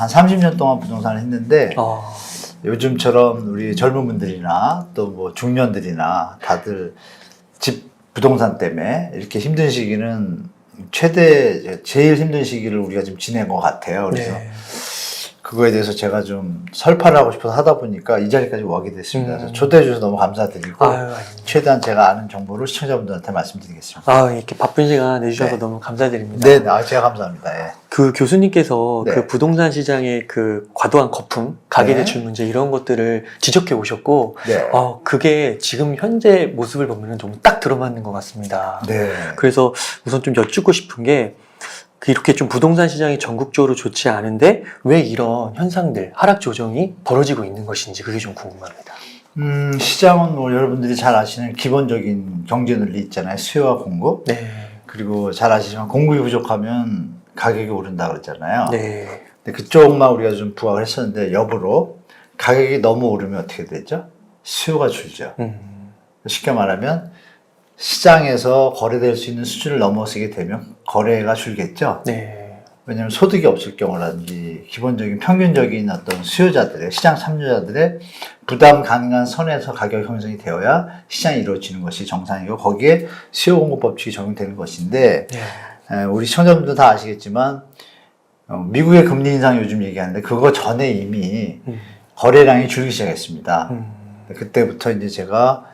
한 30년 동안 부동산을 했는데 어. 요즘처럼 우리 젊은 분들이나 또 뭐 중년들이나 다들 집 부동산 때문에 이렇게 힘든 시기는 제일 힘든 시기를 우리가 지금 지낸 것 같아요. 그래서 네. 그거에 대해서 제가 좀 설파를 하고 싶어서 하다 보니까 이 자리까지 오게 됐습니다. 그래서 초대해 주셔서 너무 감사드리고 아유, 최대한 제가 아는 정보를 시청자분들한테 말씀드리겠습니다. 아, 이렇게 바쁜 시간 내주셔서 네. 너무 감사드립니다. 네, 제가 감사합니다. 예. 그 교수님께서 네. 그 부동산 시장의 그 과도한 거품, 가계대출 문제 이런 것들을 지적해 오셨고, 네. 그게 지금 현재 모습을 보면 좀 딱 들어맞는 것 같습니다. 네. 그래서 우선 좀 여쭙고 싶은 게, 이렇게 좀 부동산 시장이 전국적으로 좋지 않은데 왜 이런 현상들, 하락 조정이 벌어지고 있는 것인지 그게 좀 궁금합니다. 시장은 뭐 여러분들이 잘 아시는 기본적인 경제 논리 있잖아요. 수요와 공급. 네. 그리고 잘 아시지만 공급이 부족하면 가격이 오른다 그랬잖아요. 네. 근데 그쪽만 우리가 좀 부각을 했었는데 역으로 가격이 너무 오르면 어떻게 되죠? 수요가 줄죠. 쉽게 말하면 시장에서 거래될 수 있는 수준을 넘어서게 되면 거래가 줄겠죠. 네. 왜냐하면 소득이 없을 경우라든지 기본적인 평균적인 어떤 수요자들의 시장 참여자들의 부담 가능한 선에서 가격 형성이 되어야 시장이 이루어지는 것이 정상이고 거기에 수요 공급 법칙이 적용되는 것인데 네. 우리 시청자분들 다 아시겠지만 미국의 금리 인상 요즘 얘기하는데 그거 전에 이미 거래량이 줄기 시작했습니다. 그때부터 이제 제가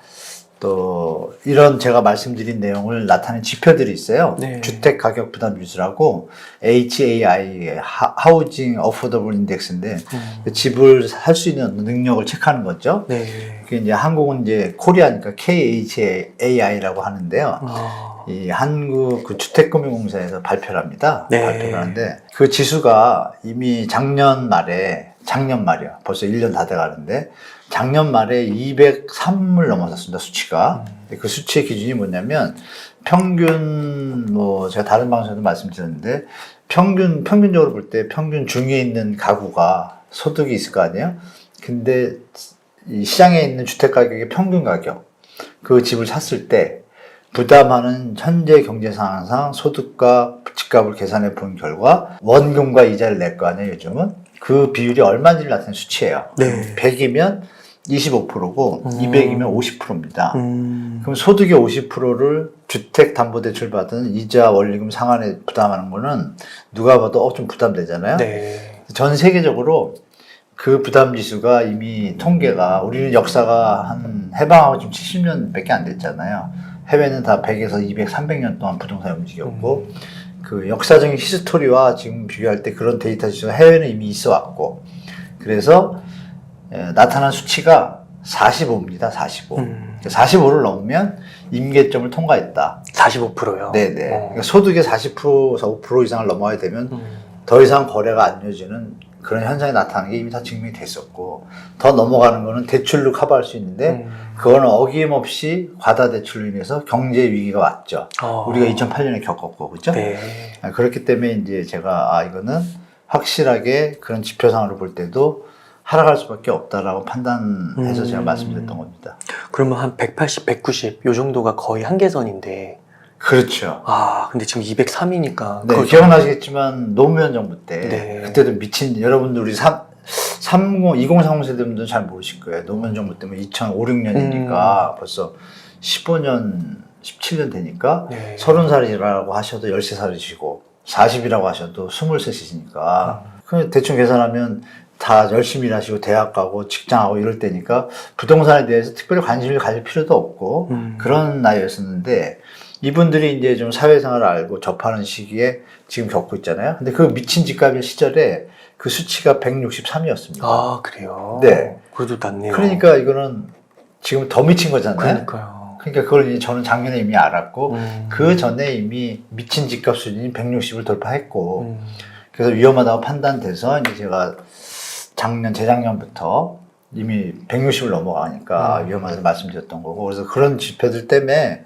또 이런 제가 말씀드린 내용을 나타낸 지표들이 있어요. 네. 주택 가격 부담 지수라고 HAI, 하우징 어포더블 인덱스인데 집을 살 수 있는 능력을 체크하는 거죠. 네. 그게 이제 한국은 이제 코리아니까 KHAI라고 하는데요. 이 한국 그 주택금융공사에서 발표를 합니다. 네. 발표를 하는데 그 지수가 이미 작년 말이요. 벌써 1년 다 돼가는데 작년 말에 203을 넘어섰습니다. 수치가. 그 수치의 기준이 뭐냐면 평균 뭐 제가 다른 방송에도 말씀드렸는데 평균적으로 볼 때 평균 중위에 있는 가구가 소득이 있을 거 아니에요. 근데 이 시장에 있는 주택 가격의 평균 가격 그 집을 샀을 때 부담하는 현재 경제 상황상 소득과 집값을 계산해 본 결과 원금과 이자를 낼 거 아니에요. 요즘은 그 비율이 얼마인지를 나타내는 수치예요. 네. 100이면 25%고 200이면 50%입니다. 그럼 소득의 50%를 주택담보대출 받은 이자 원리금 상환에 부담하는 거는 누가 봐도 좀 부담되잖아요. 네. 전 세계적으로 그 부담 지수가 이미 통계가 우리는 역사가 한 해방하고 지금 70년밖에 안 됐잖아요. 해외는 다 100에서 200, 300년 동안 부동산이 움직였고 그 역사적인 히스토리와 지금 비교할 때 그런 데이터 지수가 해외는 이미 있어 왔고 그래서 나타난 수치가 45입니다. 45. 45를 넘으면 임계점을 통과했다. 45%요? 네네. 그러니까 소득의 40%, 45% 이상을 넘어야 되면 더 이상 거래가 안 이어지는 그런 현상이 나타나는 게 이미 다 증명이 됐었고 더 넘어가는 거는 대출로 커버할 수 있는데 그거는 어김없이 과다 대출로 인해서 경제 위기가 왔죠. 우리가 2008년에 겪었고 그죠? 네. 그렇기 때문에 이제 제가 이거는 확실하게 그런 지표상으로 볼 때도 하락할 수밖에 없다라고 판단해서 제가 말씀드렸던 겁니다. 그러면 한 180, 190 요 정도가 거의 한계선인데 그렇죠. 근데 지금 203이니까 네, 기억나시겠지만 노무현 정부 때 네. 그때도 미친 여러분들 우리 2030 세대분들은 잘 모르실 거예요. 노무현 정부 때문에 2005, 6년이니까 벌써 15년, 17년 되니까 네. 30살이라고 하셔도 13살이시고 40이라고 하셔도 23이시니까 대충 계산하면 다 열심히 일하시고 대학 가고 직장하고 이럴 때니까 부동산에 대해서 특별히 관심을 가질 필요도 없고 그런 나이였었는데 이분들이 이제 좀 사회생활을 알고 접하는 시기에 지금 겪고 있잖아요. 근데 그 미친 집값일 시절에 그 수치가 163이었습니다. 그래요? 네. 그래도 낫네요. 그러니까 이거는 지금 더 미친 거잖아요. 그러니까요. 그러니까 그걸 이제 저는 작년에 이미 알았고 그 전에 이미 미친 집값 수준이 160을 돌파했고 그래서 위험하다고 판단돼서 이제 제가 재작년부터 이미 160을 넘어가니까 위험하다고 말씀드렸던 거고 그래서 그런 지표들 때문에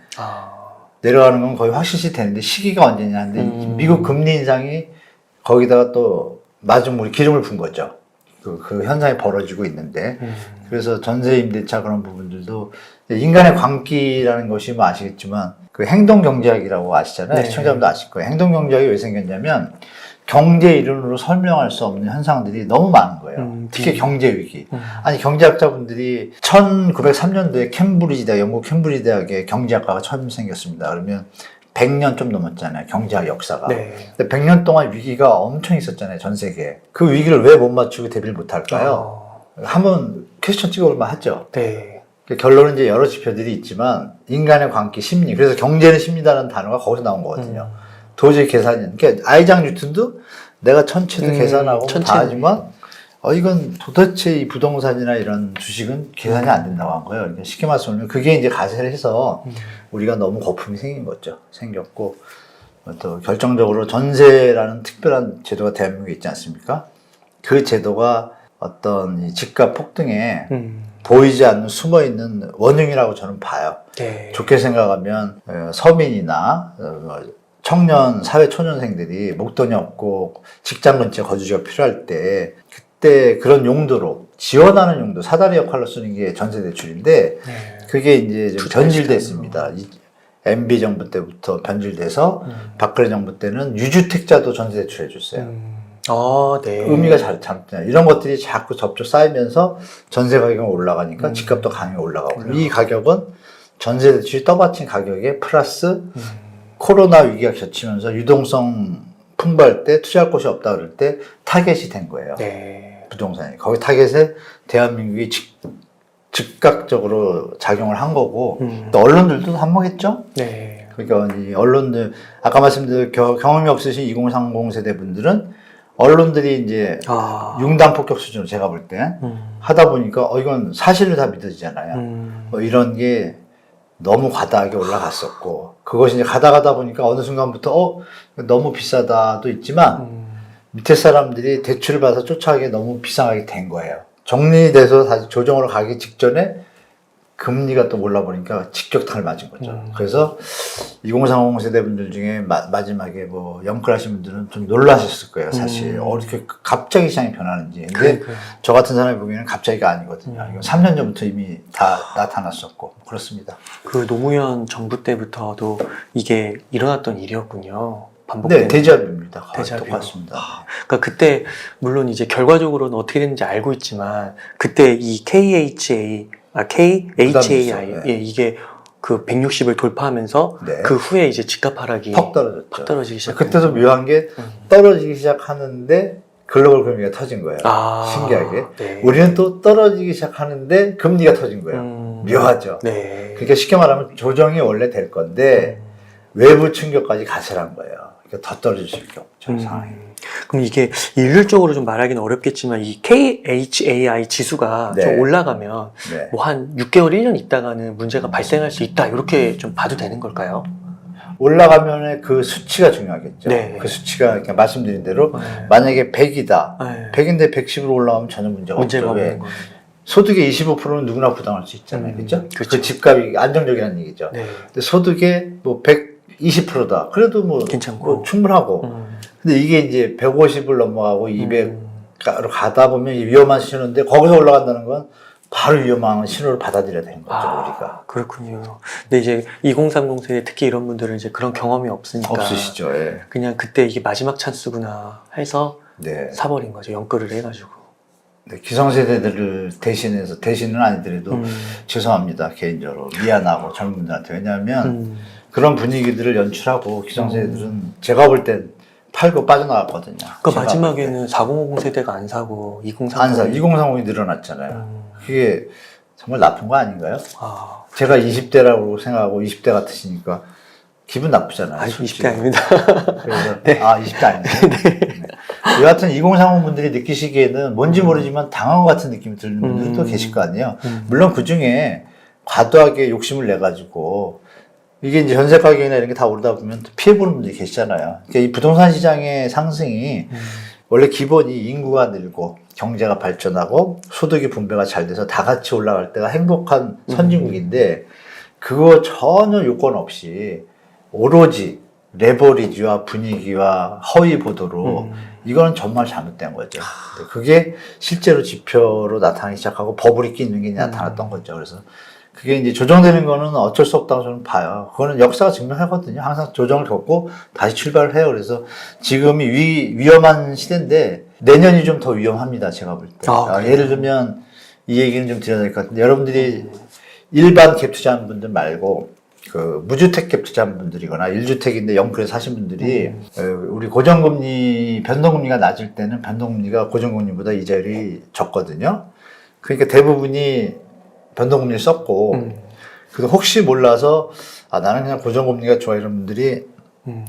내려가는 건 거의 확실시 되는데 시기가 언제냐 하는데 미국 금리 인상이 거기다가 또 마지막으로 기름을 분 거죠. 그 현상이 벌어지고 있는데 그래서 전세 임대차 그런 부분들도 인간의 광기라는 것이 뭐 아시겠지만 그 행동경제학이라고 아시잖아요. 네. 시청자분도 아실 거예요. 행동경제학이 왜 생겼냐면 경제 이론으로 설명할 수 없는 현상들이 너무 많은 거예요. 특히 경제 위기. 아니 경제학자분들이 1903년도에 캠브리지 대학, 영국 캠브리지 대학에 경제학과가 처음 생겼습니다. 그러면 100년 좀 넘었잖아요. 경제학 역사가. 네. 근데 100년 동안 위기가 엄청 있었잖아요. 전 세계에. 그 위기를 왜 못 맞추고 대비를 못 할까요? 한번 퀘스천 찍어볼만 하죠. 네. 결론은 이제 여러 지표들이 있지만 인간의 관계, 심리. 그래서 경제는 심리다라는 단어가 거기서 나온 거거든요. 도저히 계산이, 그러니까 아이작 뉴턴도 내가 천체도 계산하고 다 하지만, 이건 도대체 이 부동산이나 이런 주식은 계산이 안 된다고 한 거예요. 그러니까 쉽게 말씀하면 그게 이제 가세를 해서 우리가 너무 거품이 생긴 거죠. 생겼고, 또 결정적으로 전세라는 특별한 제도가 대한민국에 있지 않습니까? 그 제도가 어떤 이 집값 폭등에 보이지 않는 숨어 있는 원흉이라고 저는 봐요. 네. 좋게 생각하면 서민이나 청년 사회 초년생들이 목돈이 없고 직장 근처에 거주지가 필요할 때 그때 그런 용도로 지원하는 용도 사다리 역할로 쓰는 게 전세 대출인데 네. 그게 이제 좀 변질됐습니다. MB 정부 때부터 변질돼서 박근혜 정부 때는 유주택자도 전세 대출 해줬어요. 네. 의미가 잘못되냐. 이런 것들이 자꾸 접촉 쌓이면서 전세 가격이 올라가니까 집값도 강하게 올라가고 이 가격은 전세 대출이 떠받친 가격에 플러스 코로나 위기가 겹치면서 유동성 풍부할 때 투자할 곳이 없다 그럴 때 타겟이 된 거예요. 네. 부동산이. 거기 타겟에 대한민국이 즉각적으로 작용을 한 거고 또 언론들도 한몫했죠. 네. 그러니까 이 언론들 아까 말씀드린 경험이 없으신 2030 세대 분들은 언론들이 이제 융단 폭격 수준으로 제가 볼 때 하다 보니까 이건 사실로 다 믿어지잖아요. 뭐 이런 게 너무 과다하게 올라갔었고 그것이 이제 가다 보니까 어느 순간부터 너무 비싸다도 있지만 밑에 사람들이 대출을 받아서 쫓아가기 너무 비상하게 된 거예요. 정리돼서 다시 조정으로 가기 직전에 금리가 또 올라보니까 직격탄을 맞은 거죠. 그래서 2030 세대분들 중에 마지막에 뭐 영끌하신 분들은 좀 놀라셨을 거예요, 사실. 이렇게 갑자기 시장이 변하는지. 근데 저 같은 사람이 보기에는 갑자기가 아니거든요. 이건 3년 전부터 이미 다 나타났었고 그렇습니다. 그 노무현 정부 때부터도 이게 일어났던 일이었군요. 반복되는. 네, 데자뷰입니다. 데자뷰. 똑같습니다. 그러니까 그때 물론 이제 결과적으로는 어떻게 됐는지 알고 있지만 그때 이 KHAI 네. 이게 그 160을 돌파하면서 네. 그 후에 이제 집값 하락이 퍽 떨어졌죠. 팍 떨어지기 시작. 그때도 묘한 게 떨어지기 시작하는데 글로벌 금리가 터진 거예요. 신기하게. 네. 우리는 또 떨어지기 시작하는데 금리가 터진 거예요. 묘하죠. 네. 그러니까 쉽게 말하면 조정이 원래 될 건데 외부 충격까지 가세란 거예요. 그러니까 더 떨어질 수밖에 없죠. 상황이. 그럼 이게 일률적으로 좀 말하기는 어렵겠지만 이 KHAI 지수가 네. 좀 올라가면 네. 뭐 한 6개월, 1년 있다가는 문제가 발생할 수 있다 이렇게 좀 봐도 되는 걸까요? 올라가면 그 수치가 중요하겠죠. 네. 그 수치가 그러니까 말씀드린 대로 네. 만약에 100이다. 네. 100인데 110으로 올라가면 전혀 문제가 없죠. 왜? 없는 거예요. 소득의 25%는 누구나 부담할 수 있잖아요. 그렇죠? 그렇죠. 그 집값이 안정적이라는 얘기죠. 네. 근데 소득의 뭐 120%다. 그래도 뭐, 괜찮고. 뭐 충분하고. 근데 이게 이제 150을 넘어가고 200으로 가다 보면 위험한 신호인데 거기서 올라간다는 건 바로 위험한 신호를 받아들여야 되는 거죠, 우리가. 그렇군요. 근데 이제 2030 세대 특히 이런 분들은 이제 그런 경험이 없으니까. 없으시죠, 예. 그냥 그때 이게 마지막 찬스구나 해서 네. 사버린 거죠. 연끌을 해가지고. 네, 기성세대들을 대신해서, 대신은 아니더라도 죄송합니다, 개인적으로. 미안하고 젊은 분들한테. 왜냐하면 그런 분위기들을 연출하고 기성세대들은 제가 볼 땐 팔고 빠져나갔거든요. 그러니까 마지막에는 4050 세대가 안 사고 2030이 2030이 늘어났잖아요. 그게 정말 나쁜 거 아닌가요? 제가 그렇죠. 20대라고 생각하고 20대 같으시니까 기분 나쁘잖아요. 20대 아닙니다. 그래서 네. 20대 아닌데. 네. 여하튼 2030 분들이 느끼시기에는 뭔지 모르지만 당한 것 같은 느낌이 드는 분들도 계실 거 아니에요. 물론 그 중에 과도하게 욕심을 내가지고 이게 이제 전세 가격이나 이런 게 다 오르다 보면 피해보는 분들이 계시잖아요. 그러니까 이 부동산 시장의 상승이 원래 기본이 인구가 늘고 경제가 발전하고 소득이 분배가 잘 돼서 다 같이 올라갈 때가 행복한 선진국인데 그거 전혀 요건 없이 오로지 레버리지와 분위기와 허위 보도로 이거는 정말 잘못된 거죠. 그게 실제로 지표로 나타나기 시작하고 버블이 끼는 게 나타났던 거죠. 그래서 그게 이제 조정되는 거는 어쩔 수 없다고 저는 봐요. 그거는 역사가 증명하거든요. 항상 조정을 겪고 다시 출발을 해요. 그래서 지금이 위험한 시대인데 내년이 좀 더 위험합니다. 제가 볼 때. 예를 들면 이 얘기는 좀 드려야 될 것 같은데 여러분들이 일반 갭 투자하는 분들 말고 그 무주택 갭 투자하는 분들이거나 1주택인데 0%에 사신 분들이 우리 고정금리, 변동금리가 낮을 때는 변동금리가 고정금리보다 이자율이 적거든요. 그러니까 대부분이 변동금리를 썼고 그래서 혹시 몰라서 나는 그냥 고정금리가 좋아 이런 분들이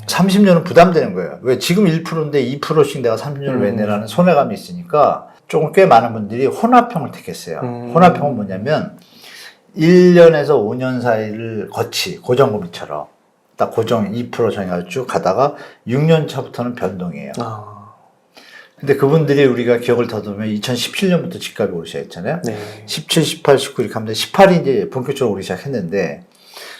30년은 부담되는 거예요. 왜 지금 1%인데 2%씩 내가 30년을 왜 내라는 손해감이 있으니까 조금 꽤 많은 분들이 혼합형을 택했어요. 혼합형은 뭐냐면 1년에서 5년 사이를 고정금리처럼 딱 고정 2% 정해가지고 쭉 가다가 6년 차부터는 변동이에요. 근데 그분들이 우리가 기억을 더듬으면 2017년부터 집값이 오르기 시작했잖아요. 네. 17, 18, 19 이렇게 하면 18이 이제 본격적으로 오르기 시작했는데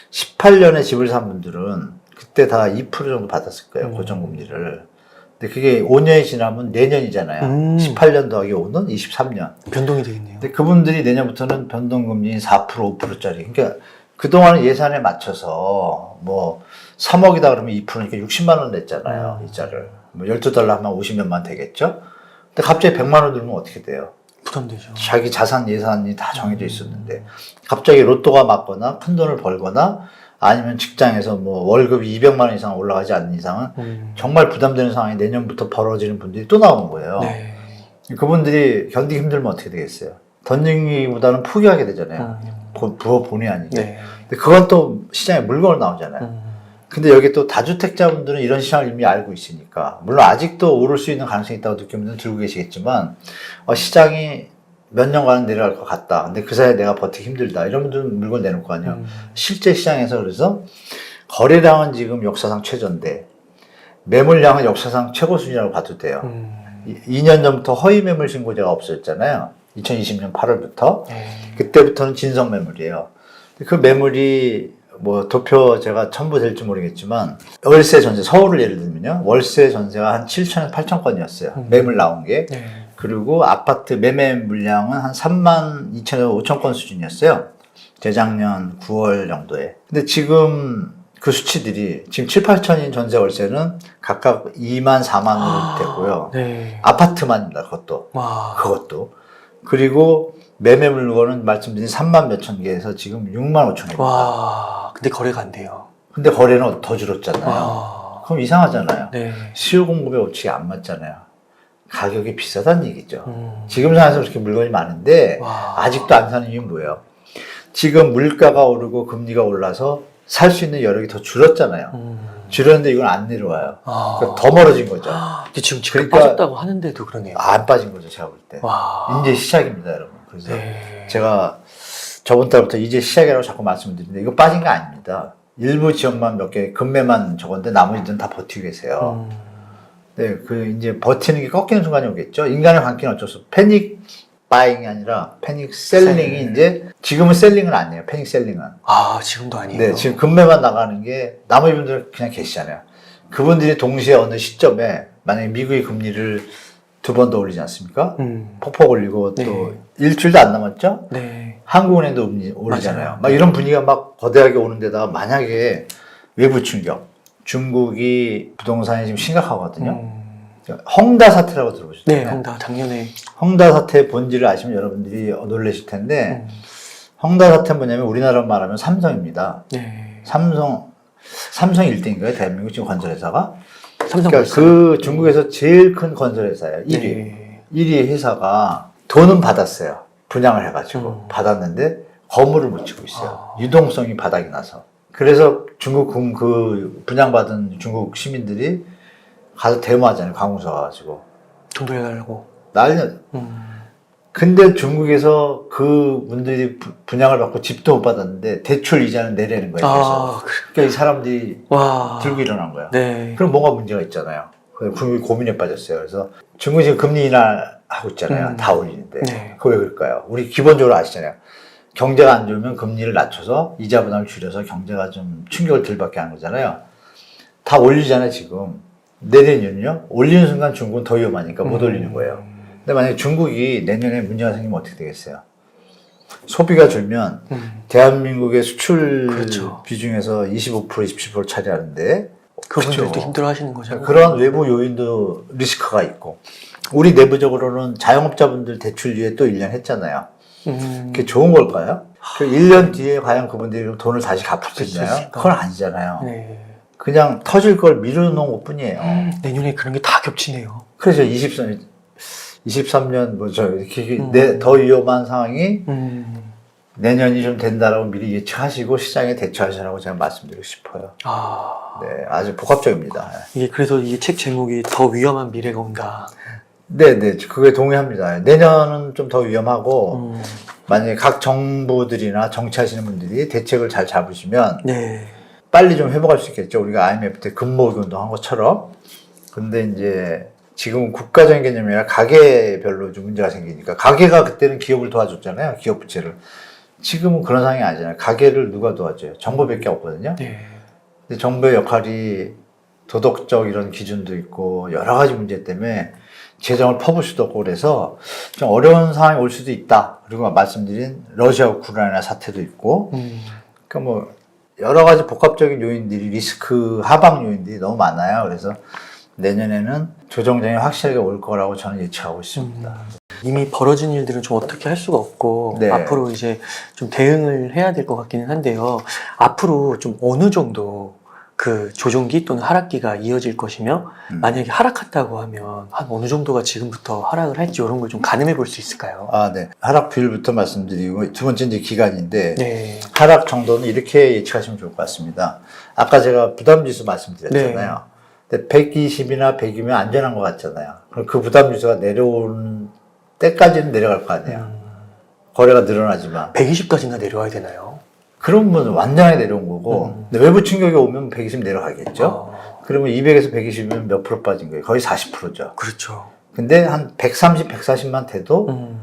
18년에 집을 산 분들은 그때 다 2% 정도 받았을 거예요. 고정금리를. 근데 그게 5년이 지나면 내년이잖아요. 18년 더하기 5는 23년. 변동이 되겠네요. 근데 그분들이 내년부터는 변동금리 4%, 5%짜리. 그러니까 그동안 예산에 맞춰서 뭐 3억이다 그러면 2%니까 60만 원 냈잖아요. 이자를. 뭐 $12 하면 50년만 되겠죠? 근데 갑자기 100만 원 들면 어떻게 돼요? 부담되죠. 자기 자산 예산이 다 정해져 있었는데 갑자기 로또가 맞거나 큰 돈을 벌거나 아니면 직장에서 뭐 월급이 200만 원 이상 올라가지 않는 이상은 정말 부담되는 상황이 내년부터 벌어지는 분들이 또 나오는 거예요. 네. 그분들이 견디기 힘들면 어떻게 되겠어요? 던지기보다는 포기하게 되잖아요. 부어 본의 아니게. 네. 근데 그건 또 시장에 물건으로 나오잖아요. 근데 여기 또 다주택자분들은 이런 시장을 이미 알고 있으니까 물론 아직도 오를 수 있는 가능성이 있다고 느끼는 분들은 들고 계시겠지만 시장이 몇 년간은 내려갈 것 같다. 근데 그 사이에 내가 버티기 힘들다. 이런 분들은 물건 내놓을 거 아니에요. 실제 시장에서 그래서 거래량은 지금 역사상 최저인데 매물량은 역사상 최고 수준이라고 봐도 돼요. 2년 전부터 허위 매물 신고제가 없어졌잖아요. 2020년 8월부터. 그때부터는 진성 매물이에요. 그 매물이 뭐 도표 제가 첨부될지 모르겠지만 월세 전세 서울을 예를 들면요. 월세 전세가 한 7천에서 8천 건이었어요. 매물 나온 게. 네. 그리고 아파트 매매 물량은 한 3만 2천에서 5천 건 수준이었어요. 재작년 9월 정도에. 근데 지금 그 수치들이 지금 7, 8천인 전세 월세는 각각 2만 4만으로 됐고요. 네. 아파트만입니다. 그것도. 와. 그것도. 그리고 매매 물건은 말씀드린 3만 몇천 개에서 지금 6만 5천 개입니다. 와. 근데 거래가 안 돼요. 근데 거래는 더 줄었잖아요. 와. 그럼 이상하잖아요. 네. 수요 공급의 법칙이 안 맞잖아요. 가격이 비싸다는 얘기죠. 지금 상황에서 그렇게 물건이 많은데 와. 아직도 안 사는 이유는 뭐예요? 지금 물가가 오르고 금리가 올라서 살 수 있는 여력이 더 줄었잖아요. 줄었는데 이건 안 내려와요. 그러니까 더 멀어진 거죠. 근데 지금 집값 그러니까 빠졌다고 하는데도 그러네요. 안 빠진 거죠, 제가 볼 때. 와. 이제 시작입니다, 여러분. 그래서 네. 제가 저번 달부터 이제 시작이라고 자꾸 말씀을 드리는데 이거 빠진 거 아닙니다. 일부 지역만 몇 개 금매만 적었는데 나머지들은 다 버티고 계세요. 네, 이제 버티는 게 꺾이는 순간이 오겠죠. 인간의 관계는 어쩔 수 없어. 패닉 바잉이 아니라 패닉 셀링이 이제 지금은 셀링은 아니에요. 패닉 셀링은. 지금도 아니에요. 네, 지금 금매만 나가는 게 나머지 분들 그냥 계시잖아요. 그분들이 동시에 어느 시점에 만약에 미국이 금리를 2번 더 올리지 않습니까? 폭폭 올리고 또 네. 일주일도 안 남았죠? 네. 한국은행도 오르잖아요. 맞아요. 막 이런 분위기가 막 거대하게 오는 데다가 만약에 외부 충격, 중국이 부동산이 지금 심각하거든요. 헝다 사태라고 들어보셨나요? 네, 헝다 작년에. 헝다 사태의 본질을 아시면 여러분들이 놀라실 텐데 헝다 사태는 뭐냐면 우리나라로 말하면 삼성입니다. 네. 삼성 1등인가요? 대한민국 지금 건설회사가? 삼성 그러니까 그 중국에서 제일 큰 건설회사예요. 1위. 네. 1위 회사가 돈은 받았어요. 분양을 해가지고 받았는데 건물을 못 짓고 있어요. 유동성이 바닥이 나서. 그래서 중국 그 분양받은 중국 시민들이 가서 데모하잖아요. 관공서 가가지고. 돈 돌려달라고. 난리. 근데 중국에서 그 분들이 분양을 받고 집도 못 받았는데 대출 이자는 내려는 거예요. 그래서. 그러니까 이 사람들이 들고 일어난 거야. 네. 그럼 뭔가 문제가 있잖아요. 고민에 빠졌어요. 그래서 중국이 지금 금리 인하하고 있잖아요. 다 올리는데. 네. 그거 왜 그럴까요? 우리 기본적으로 아시잖아요. 경제가 안 좋으면 금리를 낮춰서 이자 부담을 줄여서 경제가 좀 충격을 덜 받게 하는 거잖아요. 다 올리잖아요, 지금. 내년 이유는요? 올리는 순간 중국은 더 위험하니까 못 올리는 거예요. 근데 만약에 중국이 내년에 문제가 생기면 어떻게 되겠어요? 소비가 줄면 대한민국의 수출 그렇죠. 비중에서 25% 27% 차지하는데 그분들도 그렇죠. 힘들어 하시는 거잖아요. 그런 외부 요인도 리스크가 있고 우리 내부적으로는 자영업자분들 대출위에 또 1년 했잖아요. 그게 좋은 걸까요? 그 1년 뒤에 과연 그분들이 돈을 다시 갚을 수 있나요? 그건 아니잖아요. 네. 그냥 터질 걸 미루는 것 뿐이에요. 내년에 그런 게 다 겹치네요. 그래서 23년 뭐죠 이렇게 더 위험한 상황이 내년이 좀 된다라고 미리 예측하시고 시장에 대처하시라고 제가 말씀드리고 싶어요. 네, 아주 복합적입니다. 이게 그래서 이 책 제목이 더 위험한 미래가 온다. 네, 그게 동의합니다. 내년은 좀 더 위험하고 만약에 각 정부들이나 정치하시는 분들이 대책을 잘 잡으시면 네. 빨리 좀 회복할 수 있겠죠. 우리가 IMF 때 근모기 운동한 것처럼. 근데 이제 지금은 국가적인 개념이 아니라 가계별로 좀 문제가 생기니까 가계가 그때는 기업을 도와줬잖아요. 기업 부채를. 지금은 그런 상황이 아니잖아요. 가계를 누가 도와줘요? 정부밖에 없거든요. 네. 근데 정부의 역할이 도덕적 이런 기준도 있고 여러 가지 문제 때문에 재정을 퍼볼 수도 없고 그래서 좀 어려운 상황이 올 수도 있다. 그리고 말씀드린 러시아 우크라이나 사태도 있고 그러니까 뭐 여러 가지 복합적인 요인들이 리스크 하방 요인들이 너무 많아요. 그래서 내년에는 조정장이 확실하게 올 거라고 저는 예측하고 있습니다. 이미 벌어진 일들은 좀 어떻게 할 수가 없고 네. 앞으로 이제 좀 대응을 해야 될 것 같기는 한데요. 앞으로 좀 어느 정도 그 조정기 또는 하락기가 이어질 것이며 만약에 하락했다고 하면 한 어느 정도가 지금부터 하락을 할지 이런 걸 좀 가늠해 볼 수 있을까요? 네. 하락 비율부터 말씀드리고 두 번째 이제 기간인데 네. 하락 정도는 이렇게 예측하시면 좋을 것 같습니다. 아까 제가 부담지수 말씀드렸잖아요. 근데 120이나 100이면 안전한 것 같잖아요. 그럼 그 부담지수가 내려오는 때까지는 내려갈 거 아니에요. 거래가 늘어나지만. 120까지나 내려와야 되나요? 그러면 완전하게 내려온 거고 근데 외부 충격이 오면 120 내려가겠죠. 그러면 200에서 120이면 몇 프로 빠진 거예요? 거의 40%죠. 그렇죠. 근데 한 130, 140만 돼도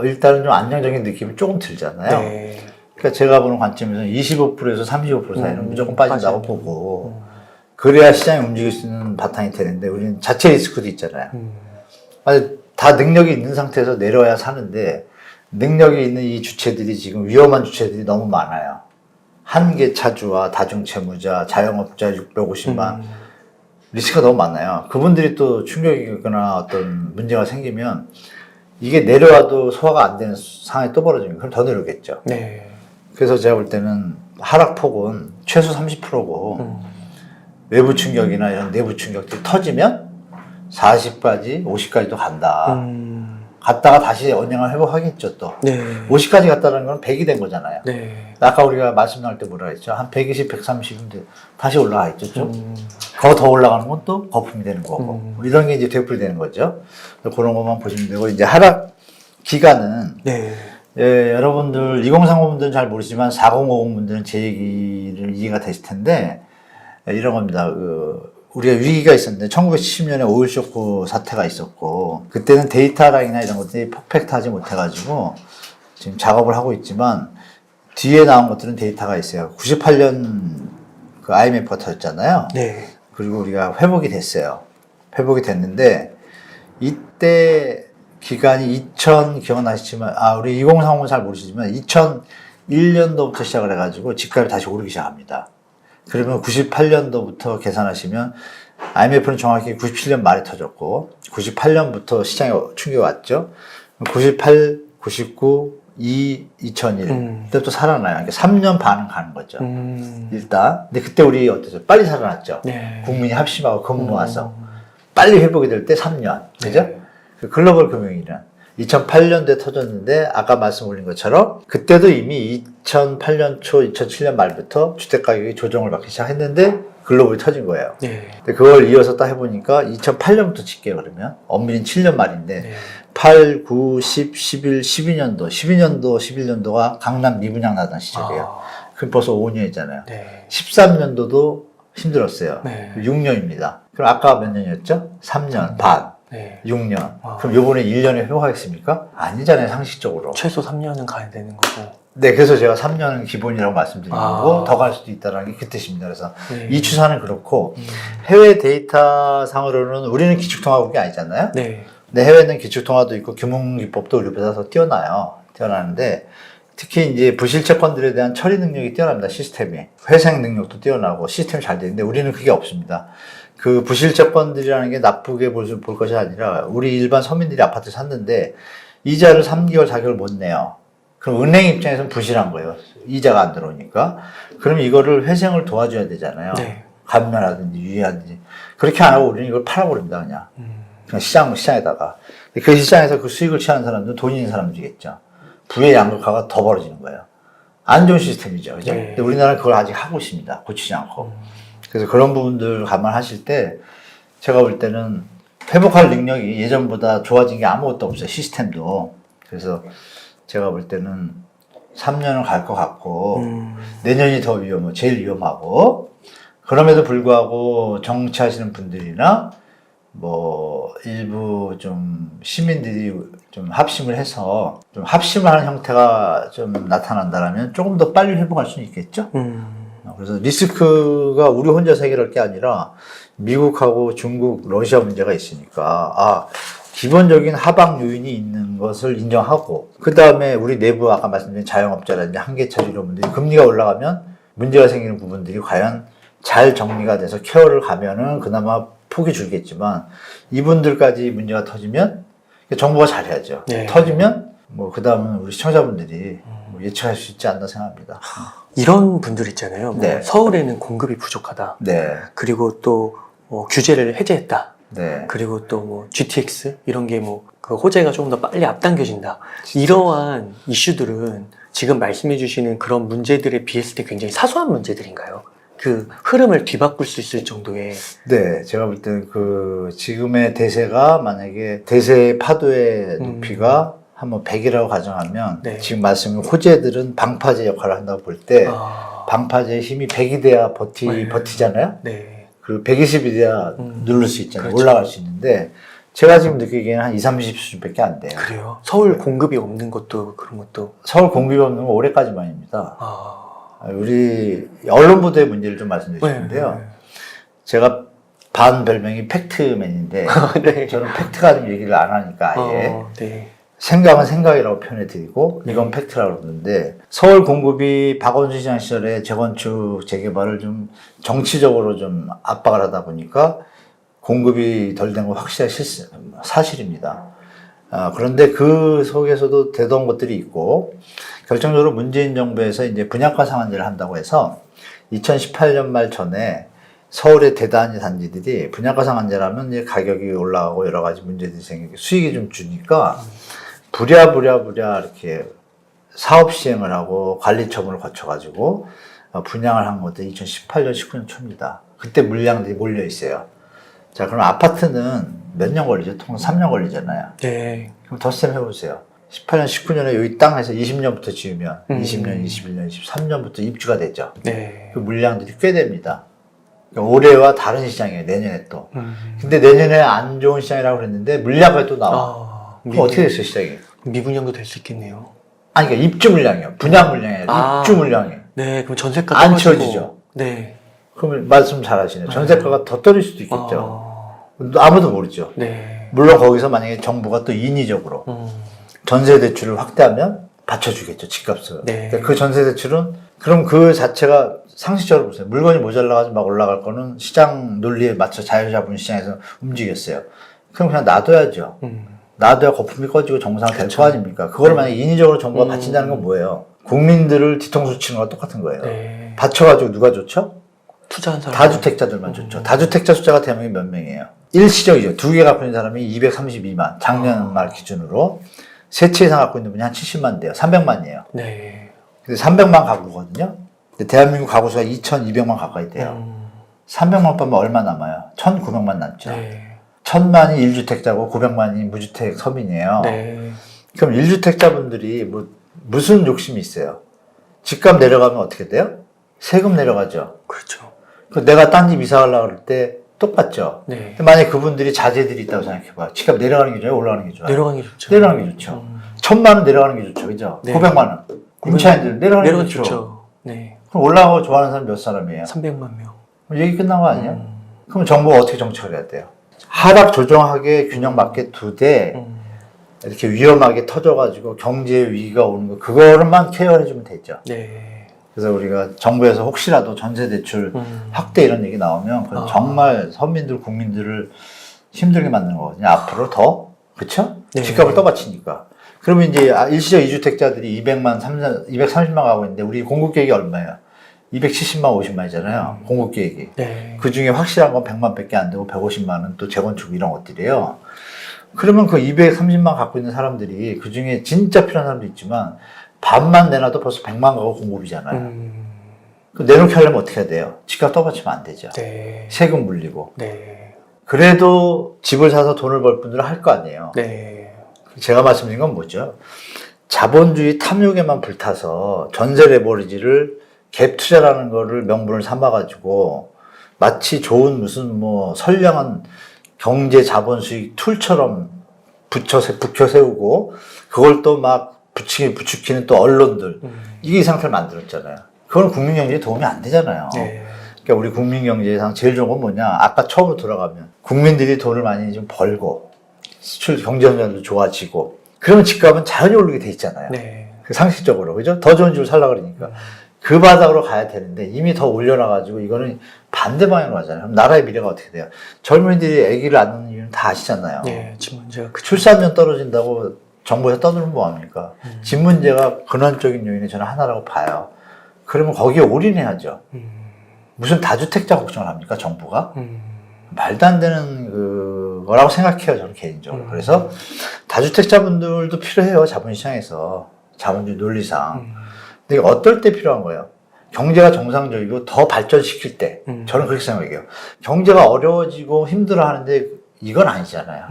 일단은 좀 안정적인 느낌이 조금 들잖아요. 네. 그러니까 제가 보는 관점에서는 25%에서 35% 사이는 무조건 빠진다고 빠지는. 보고 그래야 시장이 움직일 수 있는 바탕이 되는데 우리는 자체 리스크도 있잖아요. 아니, 다 능력이 있는 상태에서 내려야 사는데 능력이 있는 이 주체들이 지금 위험한 주체들이 너무 많아요. 한계차주와 다중채무자, 자영업자 650만 리스크가 너무 많아요. 그분들이 또 충격이거나 어떤 문제가 생기면 이게 내려와도 소화가 안 되는 상황이 또 벌어지면 그럼 더 내려오겠죠. 네. 그래서 제가 볼 때는 하락폭은 최소 30%고 외부 충격이나 이런 내부 충격들이 터지면 40까지, 50까지도 간다. 갔다가 다시 언양을 회복하겠죠, 또. 네. 50까지 갔다는 건 100이 된 거잖아요. 네. 아까 우리가 말씀 나눌 때 뭐라 했죠? 한 120, 130인데 다시 올라가 있죠, 좀. 그거 더 올라가는 건 또 거품이 되는 거고. 뭐 이런 게 이제 되풀이되는 거죠. 그런 것만 보시면 되고, 이제 하락 기간은 네. 예, 여러분들 2030분들은 잘 모르시지만 4050분들은 제 얘기를 이해가 되실 텐데 이런 겁니다. 우리가 위기가 있었는데 1970년에 오일 쇼크 사태가 있었고 그때는 데이터랑이나 이런 것들이 퍼펙트하지 못해가지고 지금 작업을 하고 있지만 뒤에 나온 것들은 데이터가 있어요. 98년 그 IMF가 터졌잖아요. 네. 그리고 우리가 회복이 됐어요. 회복이 됐는데 이때 기간이 기억나시지만 우리 2030은 잘 모르시지만 2001년도부터 시작을 해가지고 집값이 다시 오르기 시작합니다. 그러면 98년도부터 계산하시면 IMF는 정확히 97년 말에 터졌고 98년부터 시장에 충격이 왔죠. 98, 99, 2001 그때부터 살아나요. 그러니까 3년 반은 가는 거죠. 일단. 근데 그때 우리 어땠어요? 빨리 살아났죠. 네. 국민이 합심하고 금 모아서 빨리 회복이 될 때 3년. 그죠? 네. 그 글로벌 금융위기는 2008년도에 터졌는데 아까 말씀 올린 것처럼 그때도 이미 2008년 초 2007년 말부터 주택가격이 조정을 받기 시작했는데 글로벌이 터진 거예요. 네. 근데 그걸 이어서 딱 해보니까 2008년부터 칠게요. 그러면 엄밀히 7년 말인데 네. 8, 9, 10, 11, 12년도 11년도가 강남 미분양 나던 시절이에요. 그럼 벌써 5년이잖아요. 네. 13년도도 힘들었어요. 네. 6년입니다. 그럼 아까 몇 년이었죠? 3년 반. 네. 6년. 그럼 요번에 1년에 회복하겠습니까? 아니잖아요, 상식적으로. 최소 3년은 가야 되는 거고. 네, 그래서 제가 3년은 기본이라고 말씀드린 거고, 아. 더 갈 수도 있다는 게 그 뜻입니다. 그래서 네. 이 추산은 그렇고, 해외 데이터 상으로는 우리는 기축통화국이 아니잖아요? 네. 근데 해외는 기축통화도 있고, 금융기법도 우리보다 더 뛰어나요. 뛰어나는데, 특히 이제 부실채권들에 대한 처리 능력이 뛰어납니다. 시스템이. 회생 능력도 뛰어나고 시스템이 잘 되는데 우리는 그게 없습니다. 그 부실채권들이라는 게 나쁘게 볼 것이 아니라 우리 일반 서민들이 아파트 샀는데 이자를 3개월, 4개월 못 내요. 그럼 은행 입장에서는 부실한 거예요. 이자가 안 들어오니까. 그럼 이거를 회생을 도와줘야 되잖아요. 네. 감면하든지 유예하든지. 그렇게 안 하고 우리는 이걸 팔아버립니다, 그냥. 그냥 시장에다가. 그 시장에서 그 수익을 취하는 사람들은 돈 있는 사람들이겠죠. 부의 양극화가 더 벌어지는 거예요. 안 좋은 시스템이죠. 그죠? 네. 근데 우리나라는 그걸 아직 하고 있습니다. 고치지 않고. 그래서 그런 부분들 감안하실 때 제가 볼 때는 회복할 능력이 예전보다 좋아진 게 아무것도 없어요. 시스템도. 그래서 제가 볼 때는 3년은 갈 것 같고 내년이 더 제일 위험하고 그럼에도 불구하고 정치하시는 분들이나 뭐 일부 좀 시민들이 좀 합심을 해서 좀 합심을 하는 형태가 좀 나타난다면 조금 더 빨리 회복할 수는 있겠죠. 그래서 리스크가 우리 혼자서 해결할 게 아니라 미국하고 중국, 러시아 문제가 있으니까 기본적인 하방 요인이 있는 것을 인정하고 그 다음에 우리 내부 아까 말씀드린 자영업자라든지 한계차주 이런 분들이 금리가 올라가면 문제가 생기는 부분들이 과연 잘 정리가 돼서 케어를 가면은 그나마 폭이 줄겠지만 이분들까지 문제가 터지면 정부가 잘해야죠. 네. 터지면 뭐 그 다음은 우리 시청자분들이 뭐 예측할 수 있지 않나 생각합니다. 이런 분들 있잖아요. 뭐 네. 서울에는 공급이 부족하다. 네, 그리고 또 규제를 해제했다. 네. 그리고 또 뭐 GTX 이런 게 뭐 그 호재가 조금 더 빨리 앞당겨진다. 이러한 이슈들은 지금 말씀해 주시는 그런 문제들에 비했을 때 굉장히 사소한 문제들인가요? 그 흐름을 뒤바꿀 수 있을 정도의. 네, 제가 볼 때는 그 지금의 대세가 만약에 대세의 파도의 높이가 한번 100이라고 가정하면 네. 지금 말씀인 호재들은 방파제 역할을 한다고 볼 때 방파제의 힘이 100이 돼야 네. 버티잖아요. 네. 그리고 120이 돼야 누를 수 있잖아요. 그렇죠. 올라갈 수 있는데 제가 지금 느끼기에는 한 20, 30 수준밖에 안 돼요. 그래요? 서울 공급이 없는 것도 그런 것도. 서울 공급이 없는 건 올해까지만입니다. 우리 언론 보도의 문제를 좀 말씀드리는데요. 네. 제가 반 별명이 팩트맨인데 네. 저는 팩트가 아닌 얘기를 안 하니까 아예 네. 생각은 생각이라고 표현해드리고 네. 이건 팩트라고 그러는데 서울 공급이 박원순 시장 시절에 재건축 재개발을 좀 정치적으로 좀 압박을 하다 보니까 공급이 덜 된 건 확실한 사실입니다. 그런데 그 속에서도 되던 것들이 있고 결정적으로 문재인 정부에서 이제 분양가 상한제를 한다고 해서 2018년 말 전에 서울의 대단지 단지들이 분양가 상한제라면 이제 가격이 올라가고 여러 가지 문제들이 생기고 수익이 좀 주니까 부랴부랴 이렇게 사업 시행을 하고 관리처분을 거쳐가지고 분양을 한 것도 2018년, 19년 초입니다. 그때 물량들이 몰려 있어요. 자, 그럼 아파트는 몇 년 걸리죠? 통 3년 걸리잖아요. 네. 그럼 덧셈 해보세요. 18년, 19년에 여기 땅에서 20년부터 지으면 20년, 21년, 23년부터 입주가 되죠. 네. 그 물량들이 꽤 됩니다. 그러니까 올해와 다른 시장이에요. 내년에 또. 음. 근데 내년에 안 좋은 시장이라고 그랬는데 물량이 또 나와. 그럼 어떻게 됐어요, 시장이? 미분양도 될 수 있겠네요. 아니, 그러니까 입주 물량이요. 분양 물량이 아니라 입주 물량이에요. 네, 그럼 전세가 안 떨어지고. 치워지죠. 네. 그러면 말씀 잘 하시네요. 전세가가 더 떨어질 수도 있겠죠. 아무도 모르죠. 네. 물론 거기서 만약에 정부가 또 인위적으로 전세 대출을 확대하면 받쳐주겠죠, 집값을. 네. 그러니까 그 전세 대출은 그럼 그 자체가 상식적으로 보세요. 물건이 모자라가지고 막 올라갈 거는 시장 논리에 맞춰 자유자본 시장에서 움직였어요. 그럼 그냥 놔둬야죠. 놔둬야 거품이 꺼지고 정상 될 거 아닙니까? 그걸 만약에 인위적으로 정부가 받친다는 건 뭐예요? 국민들을 뒤통수 치는 거랑 똑같은 거예요. 네. 받쳐가지고 누가 좋죠? 투자한 사람. 다주택자들만 좋죠. 다주택자 숫자가 대한민국에 몇 명이에요? 일시적이죠. 2개 갖고 있는 사람이 232만, 작년 말 기준으로. 세 채 이상 갖고 있는 분이 한 70만 대요. 300만이에요. 네. 근데 300만 가구거든요. 근데 대한민국 가구 수가 2,200만 가까이 돼요. 300만 빼면 얼마 남아요? 1,900만 남죠. 네. 1,000만이 1주택자고 900만이 무주택 서민이에요. 네. 그럼 1주택자분들이 무슨 욕심이 있어요? 집값 내려가면 어떻게 돼요? 세금 내려가죠. 그렇죠. 내가 딴 집 이사 가려고 그럴 때 똑같죠. 네. 만약에 그분들이 자제들이 있다고 생각해봐요. 집값 내려가는 게 좋아요? 올라가는 게 좋아요? 내려가는 게 좋죠. 내려가는 게 좋죠. 1,000만 원 내려가는 게 좋죠. 그죠? 네. 900만 원. 임차인들 내려가는 게 좋죠. 좋죠. 네. 그럼 올라가고 좋아하는 사람 몇 사람이에요? 300만 명. 그럼 얘기 끝난 거 아니에요? 그럼 정부가 어떻게 정책을 해야 돼요? 하락 조정하게 균형 맞게 두되 이렇게 위험하게 터져가지고 경제 위기가 오는 거 그거만 케어해주면 되죠. 네. 그래서 우리가 정부에서 혹시라도 전세 대출 확대 이런 얘기 나오면 그건 정말 서민들 국민들을 힘들게 만드는 거거든요. 앞으로 더 그쵸? 네. 집값을 떠받치니까. 그러면 이제 일시적 2주택자들이 230만 가고 있는데 우리 공급 계획이 얼마예요? 270만 50만이잖아요. 공급 계획이. 네. 그 중에 확실한 건 100만 밖에 안 되고 150만 원 또 재건축 이런 것들이에요. 그러면 그 230만 갖고 있는 사람들이 그 중에 진짜 필요한 사람도 있지만 반만 내놔도 벌써 100만 가고 공급이잖아요. 그 내놓게 하려면 어떻게 해야 돼요? 집값 떠받치면 안 되죠. 네. 세금 물리고. 네. 그래도 집을 사서 돈을 벌 분들은 할 거 아니에요. 네. 제가 말씀드린 건 뭐죠? 자본주의 탐욕에만 불타서 전세 레버리지를 갭 투자라는 거를 명분을 삼아가지고 마치 좋은 무슨 뭐 선량한 경제 자본 수익 툴처럼 부켜 세우고 그걸 또 막 부추기는 또 언론들 이게 이 상태를 만들었잖아요. 그건 국민 경제에 도움이 안 되잖아요. 네. 그러니까 우리 국민 경제상 제일 좋은 건 뭐냐? 아까 처음으로 돌아가면 국민들이 돈을 많이 좀 벌고 수출 경제 성장도 좋아지고 그러면 집값은 자연히 오르게 돼 있잖아요. 네. 그 상식적으로 그죠? 더 좋은 집을 살라 그러니까 그 바닥으로 가야 되는데 이미 더 올려놔가지고 이거는 반대 방향으로 가잖아요. 그럼 나라의 미래가 어떻게 돼요? 젊은이들이 아기를 안 낳는 이유는 다 아시잖아요. 네. 집 문제가 그 출산율 떨어진다고 정부에서 떠들면 뭐합니까? 집 문제가 근원적인 요인이 저는 하나라고 봐요. 그러면 거기에 올인해야죠. 무슨 다주택자 걱정을 합니까? 정부가? 말도 안 되는 그거라고 생각해요. 저는 개인적으로. 그래서 다주택자분들도 필요해요. 자본시장에서. 자본주의 논리상. 근데 이게 어떨 때 필요한 거예요? 경제가 정상적이고 더 발전시킬 때. 저는 그렇게 생각해요. 경제가 어려워지고 힘들어하는데 이건 아니잖아요.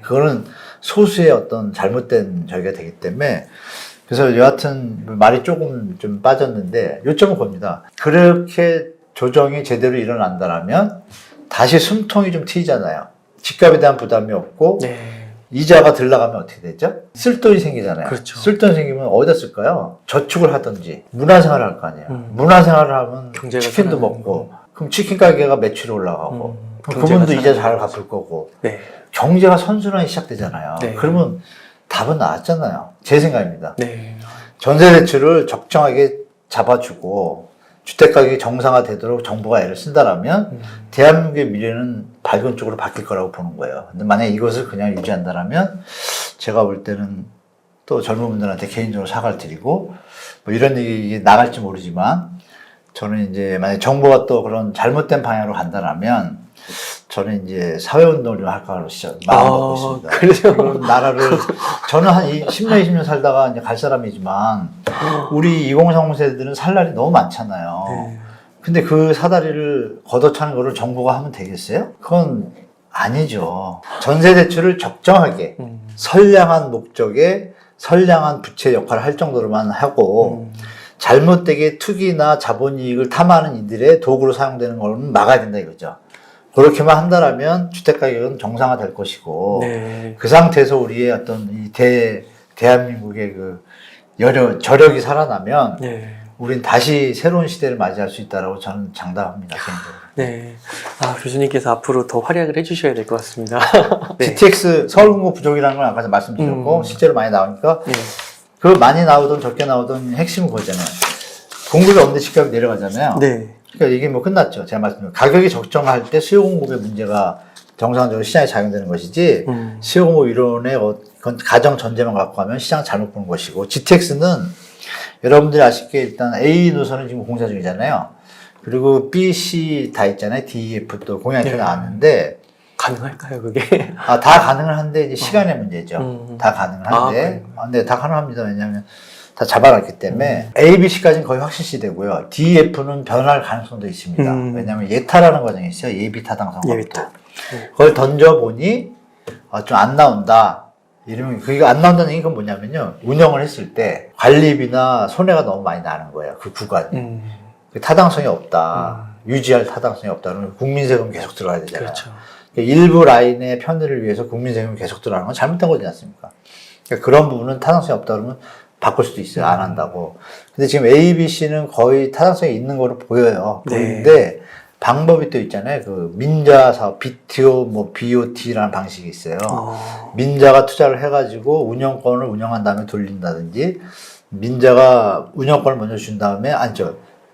그거는 소수의 어떤 잘못된 저기가 되기 때문에 그래서 여하튼 말이 조금 좀 빠졌는데 요점은 겁니다. 그렇게 조정이 제대로 일어난다면 다시 숨통이 좀 트이잖아요. 집값에 대한 부담이 없고 네. 이자가 들러가면 어떻게 되죠? 쓸 돈이 생기잖아요. 그렇죠. 쓸 돈 생기면 어디다 쓸까요? 저축을 하든지 문화생활을 할 거 아니에요. 문화생활을 하면 경제가 치킨도 살아나는 먹고 그럼 치킨 가게가 매출이 올라가고 그럼 경제가 그분도 이자 살아나는 잘 거죠. 갚을 거고 네. 경제가 선순환이 시작되잖아요. 네. 그러면 답은 나왔잖아요. 제 생각입니다. 네. 전세 대출을 적정하게 잡아주고 주택가격이 정상화되도록 정부가 애를 쓴다라면 대한민국의 미래는 밝은 쪽으로 바뀔 거라고 보는 거예요. 근데 만약에 이것을 그냥 유지한다라면 제가 볼 때는 또 젊은 분들한테 개인적으로 사과를 드리고 뭐 이런 얘기 나갈지 모르지만 저는 이제 만약에 정부가 또 그런 잘못된 방향으로 간다라면 저는 이제 사회운동을 좀 할까 마음먹고 있습니다. 그래요? 그런 나라를 저는 한 10년, 20년 살다가 이제 갈 사람이지만 우리 2030세들은 살 날이 너무 많잖아요. 네. 근데 그 사다리를 걷어차는 거를 정부가 하면 되겠어요? 그건 아니죠. 전세 대출을 적정하게 선량한 목적에 선량한 부채 역할을 할 정도로만 하고 잘못되게 투기나 자본이익을 탐하는 이들의 도구로 사용되는 거는 막아야 된다 이거죠. 그렇게만 한다라면 주택가격은 정상화될 것이고 네. 그 상태에서 우리의 어떤 이 대한민국의 그 저력이 살아나면 네. 우린 다시 새로운 시대를 맞이할 수 있다라고 저는 장담합니다. 개인적으로. 네. 아, 교수님께서 앞으로 더 활약을 해주셔야 될 것 같습니다. 네. GTX 서울 공급 부족이라는 걸 아까 말씀드렸고 실제로 많이 나오니까 네. 그 많이 나오든 적게 나오든 핵심은 그거잖아요. 공급이 없는데 집값이 내려가잖아요. 네. 그러니까 이게 뭐 끝났죠. 제가 말씀드린 가격이 적정할 때 수요 공급의 문제가 정상적으로 시장에 작용되는 것이지 수요 공급 이론의 그건 가정 전제만 갖고 가면 시장 잘못 보는 것이고 GTX는 여러분들이 아쉽게 일단 A 노선은 지금 공사 중이잖아요. 그리고 B, C 다 있잖아요. D, F 또 공약이 네. 나왔는데 가능할까요, 그게? 다 가능을 한데 이제 시간의 문제죠. 다 가능을 한데 네, 다 가능합니다. 왜냐하면 다 잡아놨기 때문에 A, B, C까지는 거의 확실시 되고요. D, F는 변할 가능성도 있습니다. 왜냐하면 예타라는 과정이 있어요. 예비 타당성 검토. 예비타. 그걸 던져보니 좀 안 나온다. 이러면 그게 안 나온다는 얘기가 뭐냐면요. 운영을 했을 때 관리비나 손해가 너무 많이 나는 거예요. 그 구간이. 타당성이 없다. 유지할 타당성이 없다. 그러면 국민 세금 계속 들어가야 되잖아요. 그렇죠. 그러니까 일부 라인의 편의를 위해서 국민 세금이 계속 들어가는 건 잘못된 거지 않습니까? 그러니까 그런 부분은 타당성이 없다 그러면 바꿀 수도 있어요. 안 한다고. 근데 지금 A, B, C는 거의 타당성이 있는 거로 보여요. 네. 보이는데 방법이 또 있잖아요. 그 민자 사업, BTO, 뭐 BOT라는 방식이 있어요. 민자가 투자를 해가지고 운영권을 운영한 다음에 돌린다든지, 민자가 운영권을 먼저 준 다음에,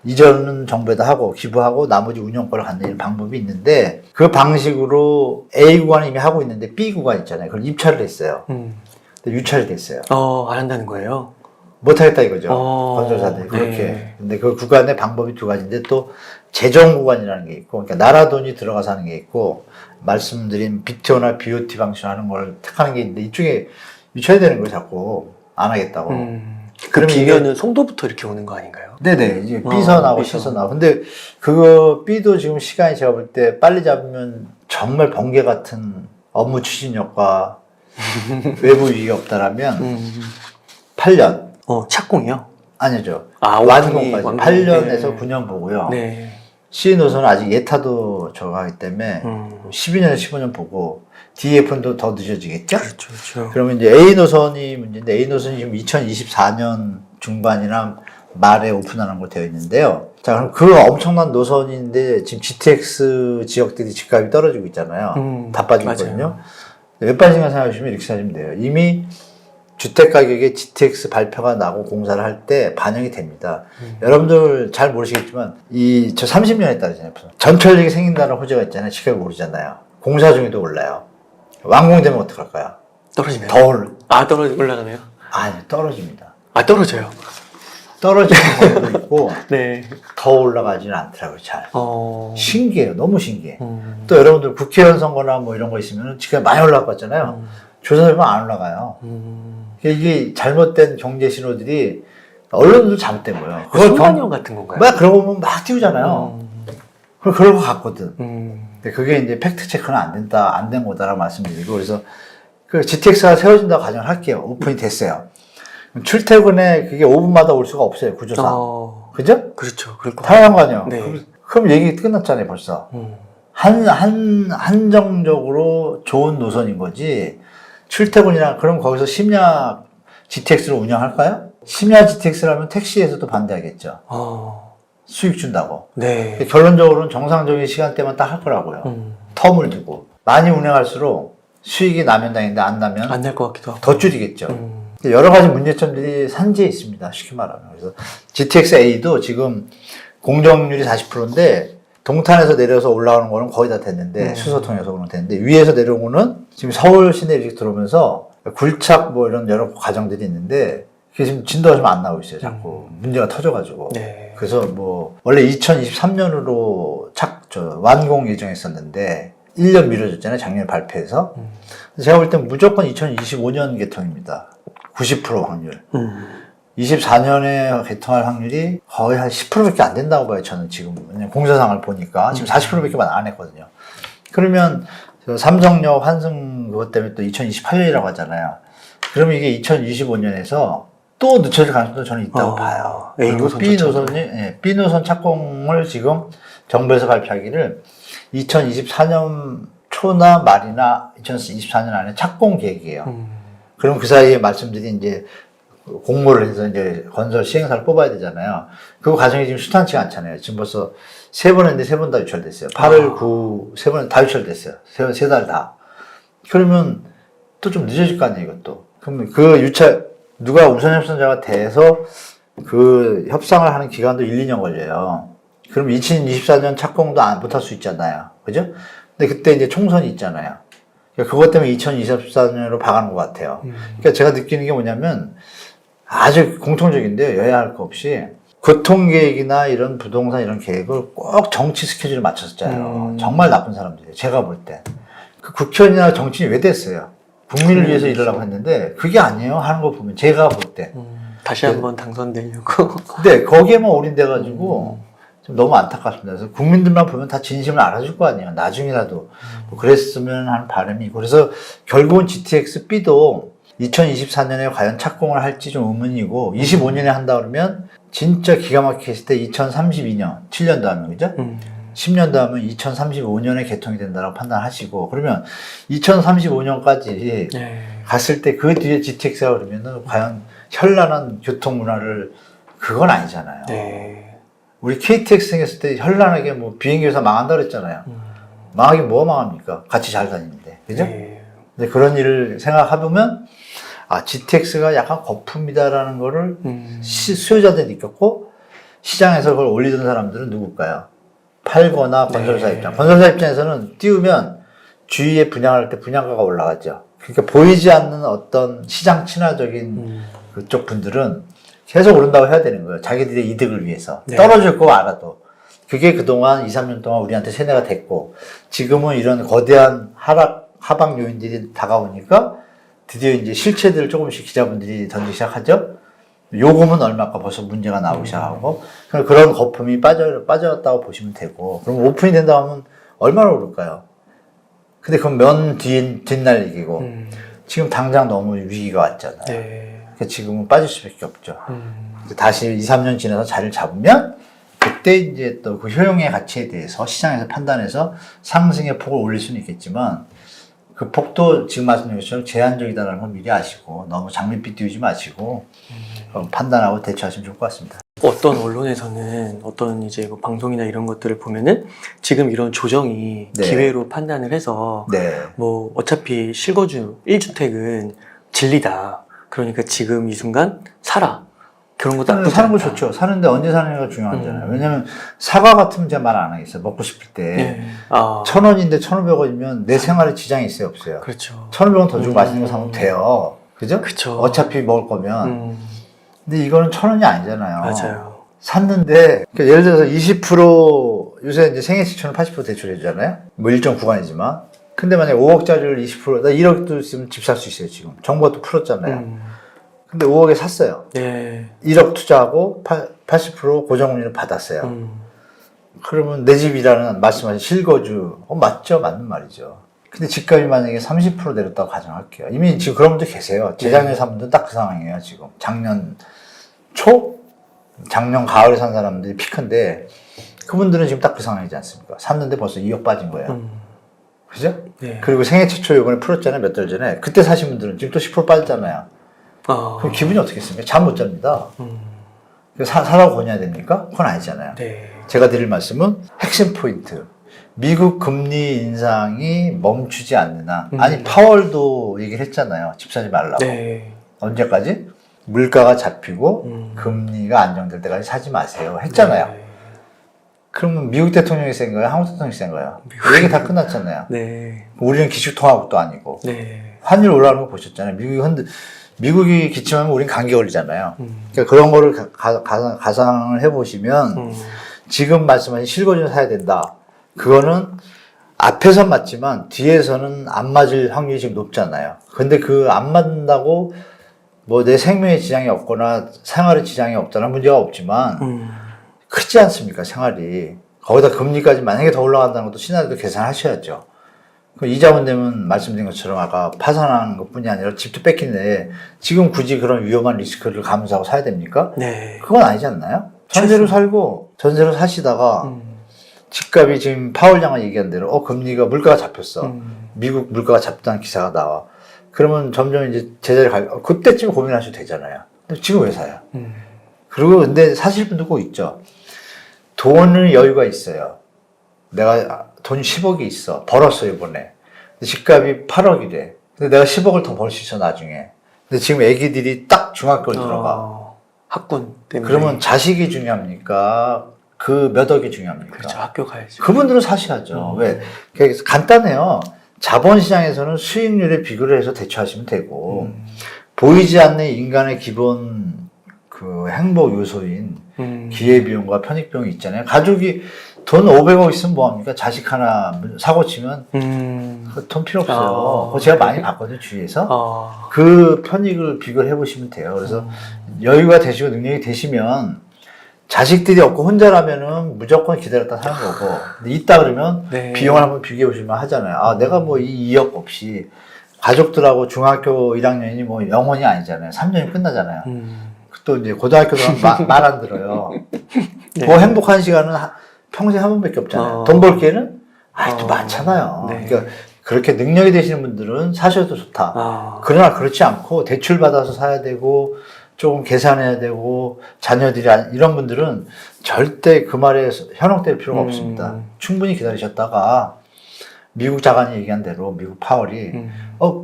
이전은 정부에다 하고, 기부하고, 나머지 운영권을 갖는 방법이 있는데, 그 방식으로 A 구간은 이미 하고 있는데, B 구간 있잖아요. 그걸 입찰을 했어요. 근데 유찰이 됐어요. 안 한다는 거예요? 못하겠다 이거죠. 건설사들이 그렇게. 네. 근데 그 구간의 방법이 두 가지인데 또 재정 구간이라는 게 있고, 그러니까 나라 돈이 들어가서 하는 게 있고, 말씀드린 BTO나 BOT 방식으로 하는 걸 택하는 게 있는데, 이쪽에 유쳐야 되는 걸 자꾸 안 하겠다고. 그 그러면 B면은 송도부터 이렇게 오는 거 아닌가요? 네네. 이제 B선 나오고 C선 나오고. 근데 그거 B도 지금 시간이 제가 볼 때 빨리 잡으면 정말 번개 같은 업무 추진력과 외부 위기가 없다라면 8년. 착공이요? 아니죠. 완공이, 완공까지. 완공. 8년에서 네. 9년 보고요. 네. C 노선은 아직 예타도 저가기 때문에 12년에서 15년 보고 DF는 더 늦어지겠죠? 그렇죠. 그러면 이제 A 노선이 문제인데 A 노선이 지금 2024년 중반이나 말에 오픈하는 걸 되어 있는데요. 자, 그럼 그 엄청난 노선인데 지금 GTX 지역들이 집값이 떨어지고 있잖아요. 다 빠지고 있거든요. 왜 빠진가 생각하시면 이렇게 생각하시면 돼요. 이미 주택 가격에 GTX 발표가 나고 공사를 할 때 반영이 됩니다. 여러분들 잘 모르시겠지만 저 30년 했다잖아요. 전철역이 생긴다는 호재가 있잖아요. 집값이 오르잖아요. 공사 중에도 올라요. 완공되면 어떡할까요? 떨어지나요? 더 올라가네요? 아니, 떨어집니다. 떨어져요. 떨어지는 경우도 있고 네. 더 올라가지는 않더라고요. 잘. 신기해요. 너무 신기해. 또 여러분들 국회의원 선거나 뭐 이런 거 있으면 집값이 많이 올라갔잖아요. 조사해보면 안 올라가요. 이게 잘못된 경제 신호들이 언론도 잘못된 거예요. 순간형 같은 건가요? 막 그러고 보면 막 띄우잖아요. 그럴 것 같거든. 근데 그게 이제 팩트 체크는 안 된 거다라고 말씀드리고, 그래서 그 GTX가 세워진다고 가정을 할게요. 오픈이 됐어요. 출퇴근에 그게 5분마다 올 수가 없어요. 구조상. 그죠? 그렇죠. 그럴 것 당연한 거 아니에요. 네. 그럼 얘기 끝났잖아요, 벌써. 한정적으로 좋은 노선인 거지. 출퇴근이랑, 그럼 거기서 심야 GTX를 운영할까요? 심야 GTX라면 택시에서도 반대하겠죠. 수익 준다고. 네. 결론적으로는 정상적인 시간대만 딱 할 거라고요. 텀을 두고. 많이 운행할수록 수익이 나면 다행인데 안 나면 안 날 것 같기도 하고. 더 줄이겠죠. 여러 가지 문제점들이 산재에 있습니다. 쉽게 말하면. 그래서 GTX-A도 지금 공정률이 40%인데 동탄에서 내려서 올라오는 거는 거의 다 됐는데, 수소통해서 오는 됐는데, 위에서 내려온 거는 지금 서울 시내 이렇게 들어오면서 굴착 뭐 이런 여러 과정들이 있는데, 그게 지금 진도가 좀 안 나오고 있어요. 자꾸 문제가 터져가지고. 네. 그래서 뭐 원래 2023년으로 완공 예정했었는데 1년 미뤄졌잖아요. 작년에 발표해서. 제가 볼 땐 무조건 2025년 개통입니다. 90% 확률. 24년에 개통할 확률이 거의 한 10%밖에 안 된다고 봐요. 저는 지금 공사상을 보니까 지금 40%밖에 안 했거든요. 그러면 삼성역 환승 그것 때문에 또 2028년이라고 하잖아요. 그러면 이게 2025년에서 또 늦춰질 가능성도 저는 있다고 봐요. 그리고 B 노선 착공을 지금 정부에서 발표하기를 2024년 초나 말이나 2024년 안에 착공 계획이에요. 그럼 그 사이에 말씀드린 이제 공모를 해서 이제 건설 시행사를 뽑아야 되잖아요. 그 과정이 지금 순탄치가 않잖아요. 지금 벌써 3번 했는데 3번 다 유찰됐어요. 8월, 9, 3번 다 유찰됐어요. 3달 다. 그러면 또 좀 늦어질 거 아니에요, 이것도. 그러면 그 누가 우선 협상자가 돼서 그 협상을 하는 기간도 1, 2년 걸려요. 그럼 2024년 착공도 못할 수 있잖아요. 그죠? 근데 그때 이제 총선이 있잖아요. 그러니까 그것 때문에 2024년으로 박아놓은 것 같아요. 그러니까 제가 느끼는 게 뭐냐면 아주 공통적인데요. 여야 할 거 없이 교통계획이나 이런 부동산 이런 계획을 꼭 정치 스케줄에 맞춰서 짜요. 정말 나쁜 사람들이에요. 제가 볼 때. 그 국회의원이나 정치인이 왜 됐어요? 국민을 위해서 일하려고 했는데 그게 아니에요. 하는 거 보면 제가 볼 때. 다시 한번 당선되려고. 근데 거기에만 올인돼가지고 좀 너무 안타깝습니다. 그래서 국민들만 보면 다 진심을 알아줄 거 아니에요. 나중이라도 뭐 그랬으면 하는 바람이 있고. 그래서 결국은 GTX-B도 2024년에 과연 착공을 할지 좀 의문이고 25년에 한다 그러면 진짜 기가 막히게 했을 때 2032년 7년 다음에 그죠? 10년 다음은 2035년에 개통이 된다고 판단하시고 그러면 2035년까지 갔을 때 그 뒤에 GTX가 그러면은 과연 현란한 교통 문화를 그건 아니잖아요. 네. 우리 KTX 생겼을 때 현란하게 뭐 비행기 회사 망한다 그랬잖아요. 망하긴 뭐가 망합니까? 같이 잘 다니는데. 그죠? 네. 근데 그런 일을 생각해보면, 아, GTX가 약간 거품이다라는 거를 수요자들이 느꼈고, 시장에서 그걸 올리던 사람들은 누굴까요? 팔거나 건설사 네. 입장. 건설사 입장에서는 띄우면 주위에 분양할 때 분양가가 올라가죠. 그러니까 보이지 않는 어떤 시장 친화적인 그쪽 분들은 계속 오른다고 해야 되는 거예요. 자기들의 이득을 위해서. 네. 떨어질 거 알아도. 그게 그동안 2, 3년 동안 우리한테 세뇌가 됐고, 지금은 이런 거대한 하방 요인들이 다가오니까 드디어 이제 실체들을 조금씩 기자분들이 던지기 시작하죠. 요금은 얼마까 벌써 문제가 나오기 시작하고, 그런 거품이 빠졌다고 보시면 되고, 그럼 오픈이 된다 하면 얼마나 오를까요? 근데 그건 뒷날 얘기고, 지금 당장 너무 위기가 왔잖아요. 네. 그러니까 지금은 빠질 수밖에 없죠. 다시 2, 3년 지나서 자리를 잡으면, 그때 이제 또 그 효용의 가치에 대해서 시장에서 판단해서 상승의 폭을 올릴 수는 있겠지만, 그 폭도 지금 말씀드린 것처럼 제한적이다라는 걸 미리 아시고, 너무 장밋빛 띄우지 마시고, 판단하고 대처하시면 좋을 것 같습니다. 어떤 언론에서는 어떤 이제 뭐 방송이나 이런 것들을 보면은 지금 이런 조정이 네. 기회로 판단을 해서 네. 뭐 어차피 실거주 1주택은 진리다. 그러니까 지금 이 순간 사라. 그런 것도 나쁘지 사는 거 않다. 좋죠. 사는데 언제 사느냐가 중요하잖아요. 왜냐면 사과 같으면 제가 말 안 하겠어요. 먹고 싶을 때. 네. 아, 1,000원인데 1,500원이면 내 생활에 지장이 있어요, 없어요? 그렇죠. 1,500원 더 주고 맛있는 거 사면 돼요. 그죠? 그쵸. 어차피 먹을 거면. 근데 이거는 1,000원이 아니잖아요. 맞아요. 샀는데, 그러니까 예를 들어서 20% 요새 이제 생애 지출은 80% 대출해주잖아요? 뭐 일정 구간이지만. 근데 만약에 5억짜리를 20%, 나 1억도 있으면 집 살 수 있어요, 지금. 정부가 또 풀었잖아요. 근데 5억에 샀어요. 네. 1억 투자하고 80% 고정금리를 받았어요. 그러면 내 집이라는 말씀하신 실거주, 맞죠? 맞는 말이죠. 근데 집값이 만약에 30% 내렸다고 가정할게요. 이미 지금 그런 분들 계세요. 재작년에 산 분들 딱 그 상황이에요, 지금. 작년 초? 작년 가을에 산 사람들이 피크인데, 그분들은 지금 딱 그 상황이지 않습니까? 샀는데 벌써 2억 빠진 거예요. 그죠? 네. 그리고 생애 최초 요금을 풀었잖아요, 몇 달 전에. 그때 사신 분들은 지금 또 10% 빠졌잖아요. 그럼 기분이 어떻겠습니까? 잠 못 잡니다. 사라고 권해야 됩니까? 그건 아니잖아요. 네. 제가 드릴 말씀은 핵심 포인트. 미국 금리 인상이 멈추지 않는 한. 아니, 파월도 얘기를 했잖아요. 집 사지 말라고. 네. 언제까지? 물가가 잡히고 금리가 안정될 때까지 사지 마세요. 했잖아요. 네. 그러면 미국 대통령이 센 거예요? 한국 대통령이 센 거예요? 얘기 다 끝났잖아요. 네. 우리는 기축통화국도 아니고. 네. 환율 올라가는 거 보셨잖아요. 미국이 기침하면 우린 감기 걸리잖아요. 그러니까 그런 거를 가상을 해보시면 지금 말씀하신 실거주는 사야 된다. 그거는 앞에선 맞지만 뒤에서는 안 맞을 확률이 지금 높잖아요. 근데 그 안 맞는다고 뭐 내 생명에 지장이 없거나 생활에 지장이 없다는 문제가 없지만 크지 않습니까, 생활이. 거기다 금리까지 만약에 더 올라간다는 것도 시나리오도 계산하셔야죠. 이자분 되면 말씀드린 것처럼 아까 파산하는 것 뿐이 아니라 집도 뺏기는데 지금 굳이 그런 위험한 리스크를 감수하고 사야 됩니까? 네. 그건 아니지 않나요? 전세로 살고 전세로 사시다가 집값이 지금 파월 장관 얘기한 대로 금리가 물가가 잡혔어. 미국 물가가 잡다는 기사가 나와. 그러면 점점 이제 제자리 그때쯤 고민하셔도 되잖아요. 근데 지금 왜 사요? 그리고 근데 사실 분도 꼭 있죠. 돈을 여유가 있어요. 내가 돈 10억이 있어. 벌었어, 이번에. 근데 집값이 8억이래. 근데 내가 10억을 더 벌 수 있어, 나중에. 근데 지금 애기들이 딱 중학교를 들어가. 학군 때문에. 그러면 자식이 중요합니까? 그 몇 억이 중요합니까? 그렇죠. 학교 가야죠. 그분들은 사셔야죠. 왜? 그게 간단해요. 자본시장에서는 수익률에 비교를 해서 대처하시면 되고, 보이지 않는 인간의 기본 그 행복 요소인 기회비용과 편익비용이 있잖아요. 가족이 돈 500억 있으면 뭐합니까? 자식 하나 사고 치면 돈 필요 없어요. 그거 제가 많이 봤거든요, 주위에서. 그 편익을 비교를 해보시면 돼요. 그래서 여유가 되시고 능력이 되시면 자식들이 없고 혼자라면은 무조건 기다렸다 사는 거고, 근데 있다 그러면 네. 비용을 한번 비교해 보시면 하잖아요. 아, 내가 뭐 이 2억 없이 가족들하고 중학교 1학년이 뭐 영원이 아니잖아요. 3년이 끝나잖아요. 또 이제 고등학교도 말 안 들어요. 네. 그 행복한 시간은 평생 한 번밖에 없잖아요. 돈 벌 기회는 또 많잖아요. 네. 그러니까 그렇게 능력이 되시는 분들은 사셔도 좋다. 그러나 그렇지 않고 대출 받아서 사야 되고 조금 계산해야 되고 자녀들이 이런 분들은 절대 그 말에 현혹될 필요가 없습니다. 충분히 기다리셨다가 미국 자관이 얘기한 대로 미국 파월이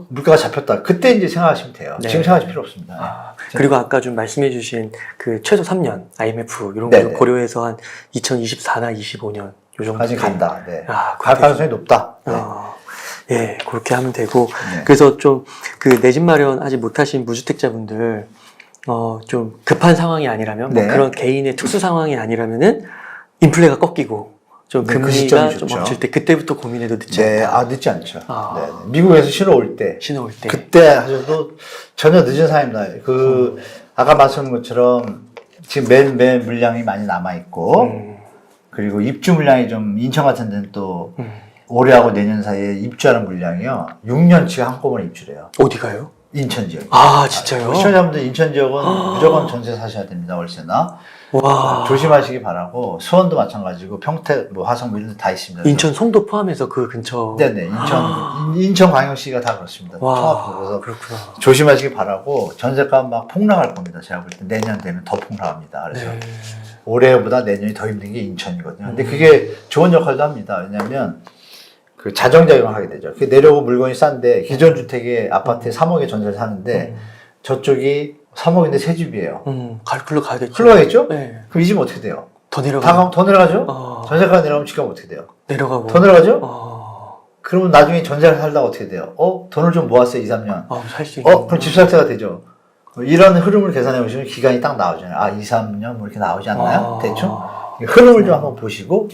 물가가 잡혔다. 그때 이제 생각하시면 돼요. 네. 지금 생각하실 필요 없습니다. 아, 그리고 아까 좀 말씀해 주신 그 최소 3년 IMF 이런 네네. 걸 고려해서 한 2024나 25년 요 정도 까지 간다. 네. 아, 갈 가능성이 높다. 네. 예, 그렇게 하면 되고 네. 그래서 좀 그 내 집 마련 아직 못하신 무주택자분들 좀 급한 상황이 아니라면 뭐 네. 그런 개인의 특수 상황이 아니라면은 인플레가 꺾이고 좀 네, 그 금리가 시점이 좀 좋죠. 멈출 때 그때부터 고민해도 늦지 네, 않다. 늦지 않죠. 아. 네. 미국에서 신호 올 때, 신호 올 때. 그때 하셔도 전혀 늦은 상황입니다. 아까 말씀한 것처럼 지금 매 물량이 많이 남아있고, 그리고 입주 물량이 좀 인천 같은 데는 또 올해하고 내년 사이에 입주하는 물량이요. 6년치가 한꺼번에 입주래요. 어디 가요? 인천 지역. 아, 진짜요? 시청자분들 인천 지역은 무조건 전세 사셔야 됩니다. 월세나. 와. 조심하시기 바라고. 수원도 마찬가지고 평택, 화성 뭐 이런 데 다 있습니다. 인천 송도 포함해서 그 근처. 네네. 인천광역시가 다 그렇습니다. 와, 통합으로. 그래서 그렇구나. 조심하시기 바라고. 전세가 막 폭락할 겁니다. 제가 볼 때 내년 되면 더 폭락합니다. 그래서 네. 올해보다 내년이 더 힘든 게 인천이거든요. 근데 그게 좋은 역할도 합니다. 왜냐하면 그 자정작용을 하게 되죠. 그 내려오고 물건이 싼데 기존 주택에 아파트에 3억에 전세를 사는데 저쪽이 3억인데 새 집이에요. 글로 가야겠죠. 흘러가겠죠? 네. 그럼 이 집은 어떻게 돼요? 더 내려가. 다 가면 더 내려가죠? 전세가가 내려가면 집값 어떻게 돼요? 내려가고. 더 내려가죠? 그러면 나중에 전세를 살다가 어떻게 돼요? 돈을 좀 모았어요, 2, 3년. 살 수 있는. 그럼 집 살 때가 되죠. 이런 흐름을 계산해 보시면 기간이 딱 나오잖아요. 2, 3년 뭐 이렇게 나오지 않나요? 대충? 흐름을 좀 한번 보시고,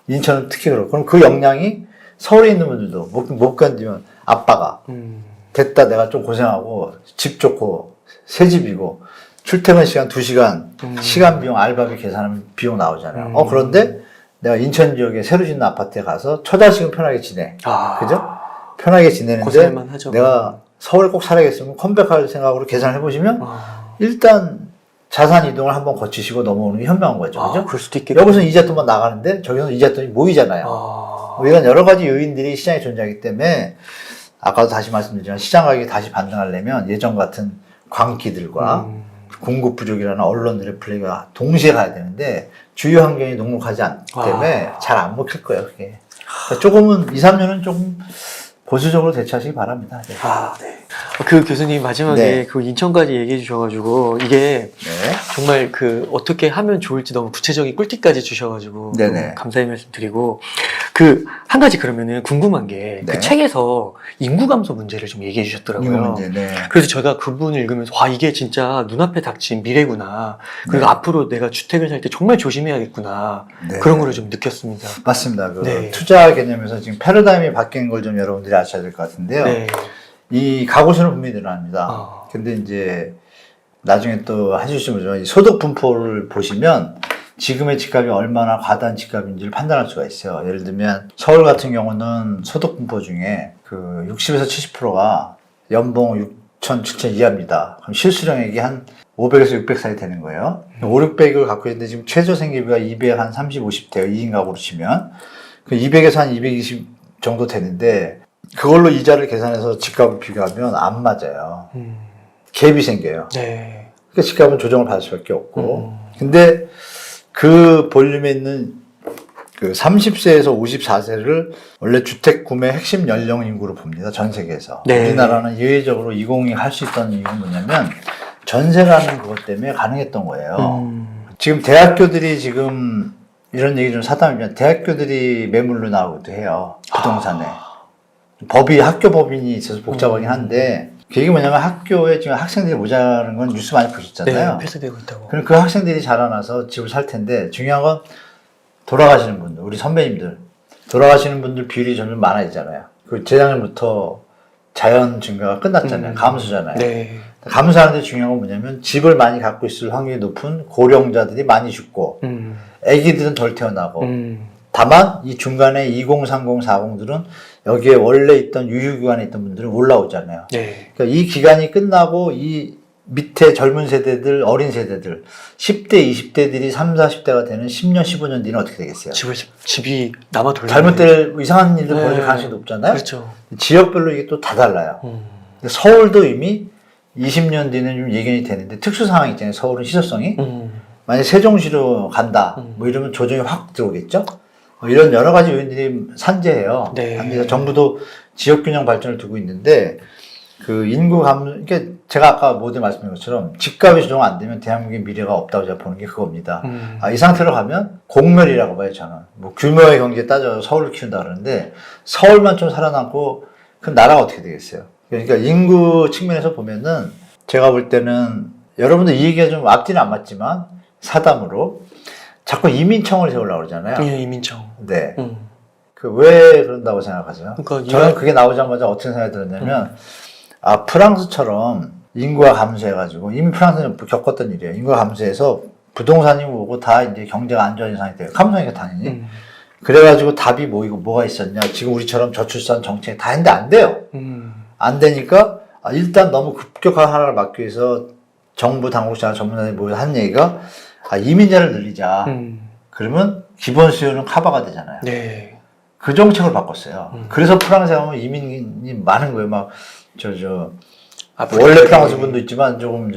인천은 특히 그렇고, 그럼 그 역량이 서울에 있는 분들도 못 견디면 아빠가 됐다, 내가 좀 고생하고, 집 좋고, 새 집이고, 출퇴근 시간 2시간, 시간 비용, 알바비 계산하면 비용 나오잖아요. 그런데 내가 인천 지역에 새로 짓는 아파트에 가서 처자식은 편하게 지내. 그죠? 편하게 지내는데 고생만 하죠. 내가 서울 꼭 살아야겠으면 컴백할 생각으로 계산을 해보시면 일단 자산 이동을 한번 거치시고 넘어오는 게 현명한 거죠. 그죠? 그럴 수도 있겠다. 여기서는 이자돈만 나가는데 저기서는 이자돈이 모이잖아요. 뭐 이런 여러 가지 요인들이 시장에 존재하기 때문에 아까도 다시 말씀드리지만 시장 가격이 다시 반등하려면 예전 같은 광기들과 공급 부족이라는 언론들의 플레이가 동시에 가야 되는데 주요 환경이 녹록하지 않기 때문에 잘 안 먹힐 거예요. 그게. 그러니까 조금은 2, 3년은 조금 보수적으로 대처하시기 바랍니다. 네. 네. 그 교수님 마지막에 네. 그 인천까지 얘기해 주셔가지고 이게 정말 그 어떻게 하면 좋을지 너무 구체적인 꿀팁까지 주셔가지고 네네. 너무 감사의 말씀 드리고 그 한 가지 그러면은 궁금한 게 그 네. 책에서 인구 감소 문제를 좀 얘기해 주셨더라고요. 이거 문제, 네. 그래서 제가 그 부분을 읽으면서 와 이게 진짜 눈앞에 닥친 미래구나. 그리고 네. 앞으로 내가 주택을 살 때 정말 조심해야겠구나. 네. 그런 거를 좀 느꼈습니다. 맞습니다. 네. 투자 개념에서 지금 패러다임이 바뀐 걸 좀 여러분들이 아셔야 될 것 같은데요. 네. 이 가구수는 분명히 늘어납니다. 근데 이제 나중에 또 해주시면 좋지만 이 소득 분포를 보시면 지금의 집값이 얼마나 과다한 집값인지를 판단할 수가 있어요. 예를 들면 서울 같은 경우는 소득 분포 중에 그 60에서 70%가 연봉 6천, 7천 이하입니다. 그럼 실수령액이 한 500에서 600 사이 되는 거예요. 5, 600을 갖고 있는데 지금 최저 생계비가 200, 한 30, 50대요. 2인 가구로 치면. 그 200에서 한 220 정도 되는데 그걸로 이자를 계산해서 집값을 비교하면 안 맞아요. 갭이 생겨요. 네. 그러니까 집값은 조정을 받을 수밖에 없고. 근데 그 볼륨에 있는 그 30세에서 54세를 원래 주택 구매 핵심 연령 인구로 봅니다. 전 세계에서. 네. 우리나라는 예외적으로 2020이 할 수 있다는 이유는 뭐냐면 전세라는 그것 때문에 가능했던 거예요. 지금 대학교들이 지금 이런 얘기 좀 사담이면 대학교들이 매물로 나오기도 해요. 부동산에. 법이 학교 법인이 있어서 복잡하긴 한데 그게 뭐냐면 학교에 지금 학생들이 모자라는 건 뉴스 많이 보셨잖아요. 네, 폐쇄되고 있다고. 그럼 그 학생들이 자라나서 집을 살 텐데 중요한 건 돌아가시는 분들, 우리 선배님들 돌아가시는 분들 비율이 점점 많아지잖아요. 그 재작년부터 자연 증가가 끝났잖아요. 감소잖아요. 네. 감소하는데 중요한 건 뭐냐면 집을 많이 갖고 있을 확률이 높은 고령자들이 많이 죽고 아기들은 덜 태어나고 다만 이 중간에 2030, 40들은 여기에 원래 있던 유휴기관에 있던 분들은 올라오잖아요. 네. 그러니까 이 기간이 끝나고 이 밑에 젊은 세대들, 어린 세대들, 10대, 20대들이 30, 40대가 되는 10년, 15년 뒤는 어떻게 되겠어요? 집이 남아 돌려. 잘못될 이상한 일도 네. 벌어질 가능성이 높잖아요. 그렇죠. 지역별로 이게 또 다 달라요. 서울도 이미 20년 뒤는 좀 예견이 되는데 특수 상황 있잖아요. 서울은 희소성이. 만약 세종시로 간다. 뭐 이러면 조정이 확 들어오겠죠. 이런 여러 가지 요인들이 산재해요. 네. 그래서 정부도 지역균형 발전을 두고 있는데 그 인구 그러니까 제가 아까 모두 말씀드린 것처럼 집값이 조정 안 되면 대한민국의 미래가 없다고 제가 보는 게 그겁니다. 이 상태로 가면 공멸이라고 봐요, 저는. 뭐 규모의 경제 따져 서울을 키운다 그러는데 서울만 좀 살아남고 그럼 나라가 어떻게 되겠어요? 그러니까 인구 측면에서 보면은 제가 볼 때는 여러분들 이 얘기가 좀 앞뒤는 안 맞지만 사담으로 자꾸 이민청을 세우려고 그러잖아요. 예, 이민청. 네. 그 왜 그런다고 생각하세요? 그러니까 저는 그게 나오자마자 어떻게 생각이 들었냐면 프랑스처럼 인구가 감소해가지고 이미 프랑스는 겪었던 일이에요. 인구가 감소해서 부동산이 오고 다 이제 경제가 안 좋아진 상황이 돼요. 감소니까 당연히. 그래가지고 답이 뭐가 있었냐? 지금 우리처럼 저출산 정책 다 했는데 안 돼요. 안 되니까 일단 너무 급격한 하락을 막기 위해서 정부 당국자나 전문가들이 모여서 한 얘기가 이민자를 늘리자. 그러면 기본 수요는 커버가 되잖아요. 네. 그 정책을 바꿨어요. 그래서 프랑스에 가면 이민이 많은 거예요. 막 원래 프랑스 분도 있지만 조금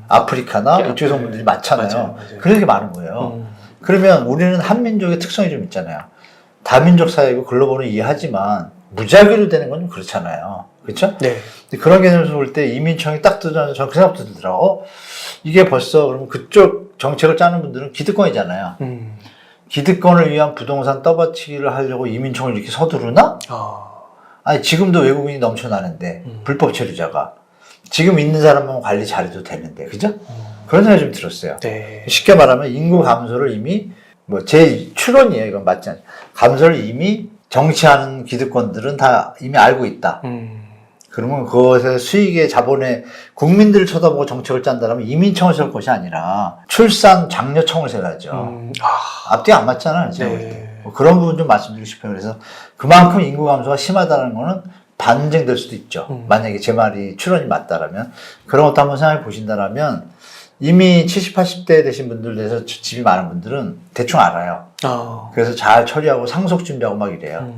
아프리카나 이쪽에서 분들이 많잖아요. 맞아요. 그렇게 많은 거예요. 그러면 우리는 한민족의 특성이 좀 있잖아요. 다민족 사회고 글로벌은 이해하지만 무작위로 되는 건 좀 그렇잖아요. 그렇죠? 네. 그런 개념에서 볼 때 이민청이 딱 뜨자마자 저는 그 생각부터 들더라고. 이게 벌써 그러면 그쪽 정책을 짜는 분들은 기득권이잖아요. 기득권을 위한 부동산 떠받치기를 하려고 이민청을 이렇게 서두르나? 아니 지금도 외국인이 넘쳐나는데 불법 체류자가 지금 있는 사람만 관리 잘해도 되는데 그죠? 그런 생각이 좀 들었어요. 네. 쉽게 말하면 인구 감소를 이미 제 추론이에요. 이건 맞지 않아요. 감소를 이미 정치하는 기득권들은 다 이미 알고 있다. 그러면 그것의 수익의 자본의 국민들을 쳐다보고 정책을 짠다면 이민청을 세울 것이 아니라 출산 장려청을 세워야죠. 앞뒤가 안 맞잖아요. 제가 볼 때. 뭐 그런 부분 좀 말씀드리고 싶어요. 그래서 그만큼 인구 감소가 심하다는 거는 반증될 수도 있죠. 만약에 제 말이 추론이 맞다라면 그런 것도 한번 생각해 보신다라면 이미 70, 80대 되신 분들 내에서 집이 많은 분들은 대충 알아요. 그래서 잘 처리하고 상속 준비하고 막 이래요.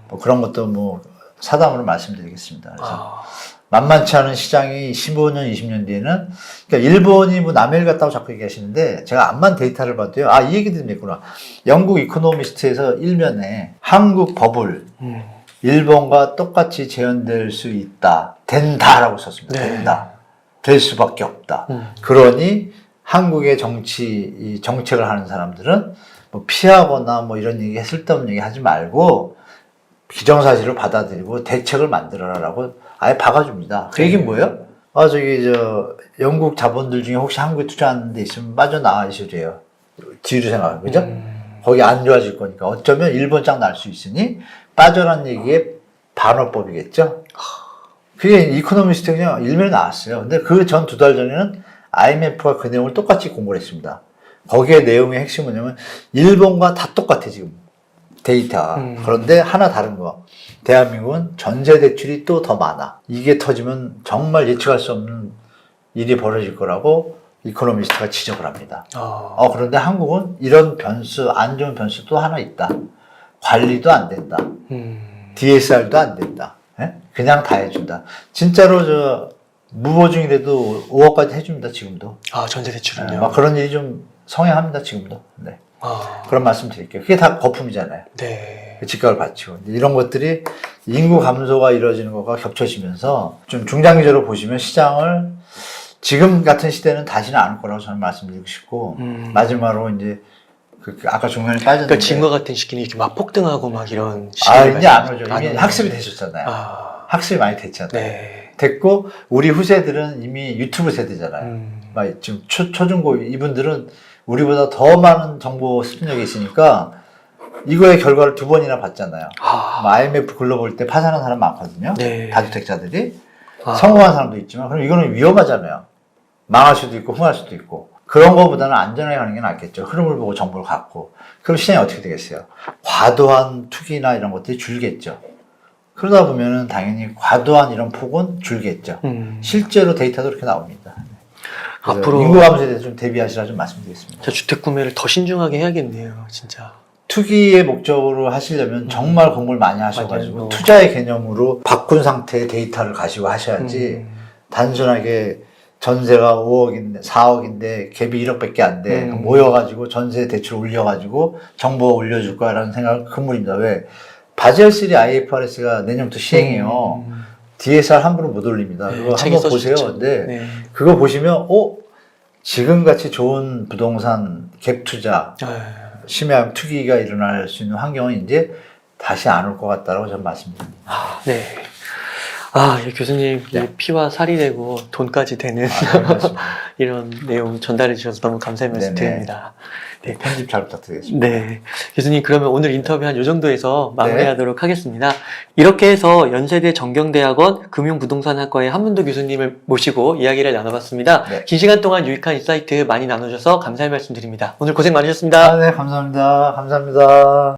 뭐 그런 것도 뭐 사담으로 말씀드리겠습니다. 그래서 만만치 않은 시장이 15년, 20년 뒤에는 그러니까 일본이 뭐 남해를 갔다고 자꾸 얘기하시는데 제가 암만 데이터를 봐도요. 이 얘기들이 있구나. 영국 이코노미스트에서 일면에 한국 버블 일본과 똑같이 재현될 수 있다. 된다라고 썼습니다. 네. 된다. 될 수밖에 없다. 그러니 한국의 이 정책을 하는 사람들은 뭐 피하거나 뭐 이런 얘기 쓸데없는 얘기 하지 말고 기정사실을 받아들이고 대책을 만들어라라고 아예 박아줍니다. 그 얘기는 뭐예요? 영국 자본들 중에 혹시 한국에 투자하는 데 있으면 빠져나가시래요. 뒤로 생각하면, 그죠? 거기 안 좋아질 거니까. 어쩌면 일본 짱 날 수 있으니 빠져란 얘기의 반어법이겠죠? 그게 이코노미스트 그냥 일면에 나왔어요. 근데 그 전 2달 전에는 IMF가 그 내용을 똑같이 공부를 했습니다. 거기에 내용의 핵심은 뭐냐면 일본과 다 똑같아, 지금. 데이터가. 그런데 하나 다른 거. 대한민국은 전세 대출이 또 더 많아. 이게 터지면 정말 예측할 수 없는 일이 벌어질 거라고 이코노미스트가 지적을 합니다. 그런데 한국은 이런 변수, 안 좋은 변수 또 하나 있다. 관리도 안 된다. DSR도 안 된다. 그냥 다 해준다. 진짜로 무보증이라도 5억까지 해줍니다, 지금도. 전세 대출은요? 막 그런 일이 좀 성행합니다, 지금도. 네. 그런 말씀 드릴게요. 그게 다 거품이잖아요. 네. 집값을 받치고. 이런 것들이 인구 감소가 이루어지는 것과 겹쳐지면서 좀 중장기적으로 보시면 시장을 지금 같은 시대는 다시는 안 올 거라고 저는 말씀드리고 싶고, 마지막으로 이제 아까 중간에 빠졌는데. 그러니까 지금과 같은 시기는 이렇게 막 폭등하고 막 이런 시기가 이제 안 오죠. 이미 학습이 되셨잖아요. 학습이 많이 됐잖아요. 네. 됐고, 우리 후세들은 이미 유튜브 세대잖아요. 막 지금 초중고 이분들은 우리보다 더 많은 정보 습득력이 있으니까 이거의 결과를 2번이나 봤잖아요. IMF 글로벌 때 파산한 사람 많거든요. 네. 다주택자들이. 성공한 사람도 있지만, 그럼 이거는 위험하잖아요. 망할 수도 있고, 흥할 수도 있고. 그런 거보다는 안전하게 가는 게 낫겠죠. 흐름을 보고 정보를 갖고. 그럼 시장이 어떻게 되겠어요? 과도한 투기나 이런 것들이 줄겠죠. 그러다 보면은 당연히 과도한 이런 폭은 줄겠죠. 실제로 데이터도 그렇게 나옵니다. 앞으로 인구 감소에 대해서 좀 대비하시라 좀 말씀드리겠습니다. 주택 구매를 더 신중하게 해야겠네요, 진짜. 투기의 목적으로 하시려면 정말 공부를 많이 하셔가지고 맞아요. 투자의 개념으로 바꾼 상태의 데이터를 가지고 하셔야지 단순하게 전세가 5억인데 4억인데 갭이 1억밖에 안 돼. 모여가지고 전세 대출 올려가지고 정부가 올려줄 거라는 생각은 큰물입니다. 왜? 바젤 3 IFRS가 내년부터 시행해요. DSR 함부로 못 올립니다. 그거 책에 한번 보세요. 써주셨죠. 근데 네. 그거 보시면 지금같이 좋은 부동산 갭 투자 심야암 투기가 일어날 수 있는 환경은 이제 다시 안 올 것 같다라고 저는 말씀드립니다. 네. 예, 교수님, 네. 피와 살이 되고 돈까지 되는 맞습니다. 이런 내용 전달해 주셔서 너무 감사의 말씀 네네. 드립니다. 네. 편집 잘 부탁드리겠습니다. 네. 교수님, 그러면 오늘 인터뷰 한 요 정도에서 마무리하도록 하겠습니다. 이렇게 해서 연세대 정경대학원 금융부동산학과의 한문도 교수님을 모시고 이야기를 나눠봤습니다. 네. 긴 시간 동안 유익한 인사이트 많이 나눠주셔서 감사의 말씀 드립니다. 오늘 고생 많으셨습니다. 네, 감사합니다. 감사합니다.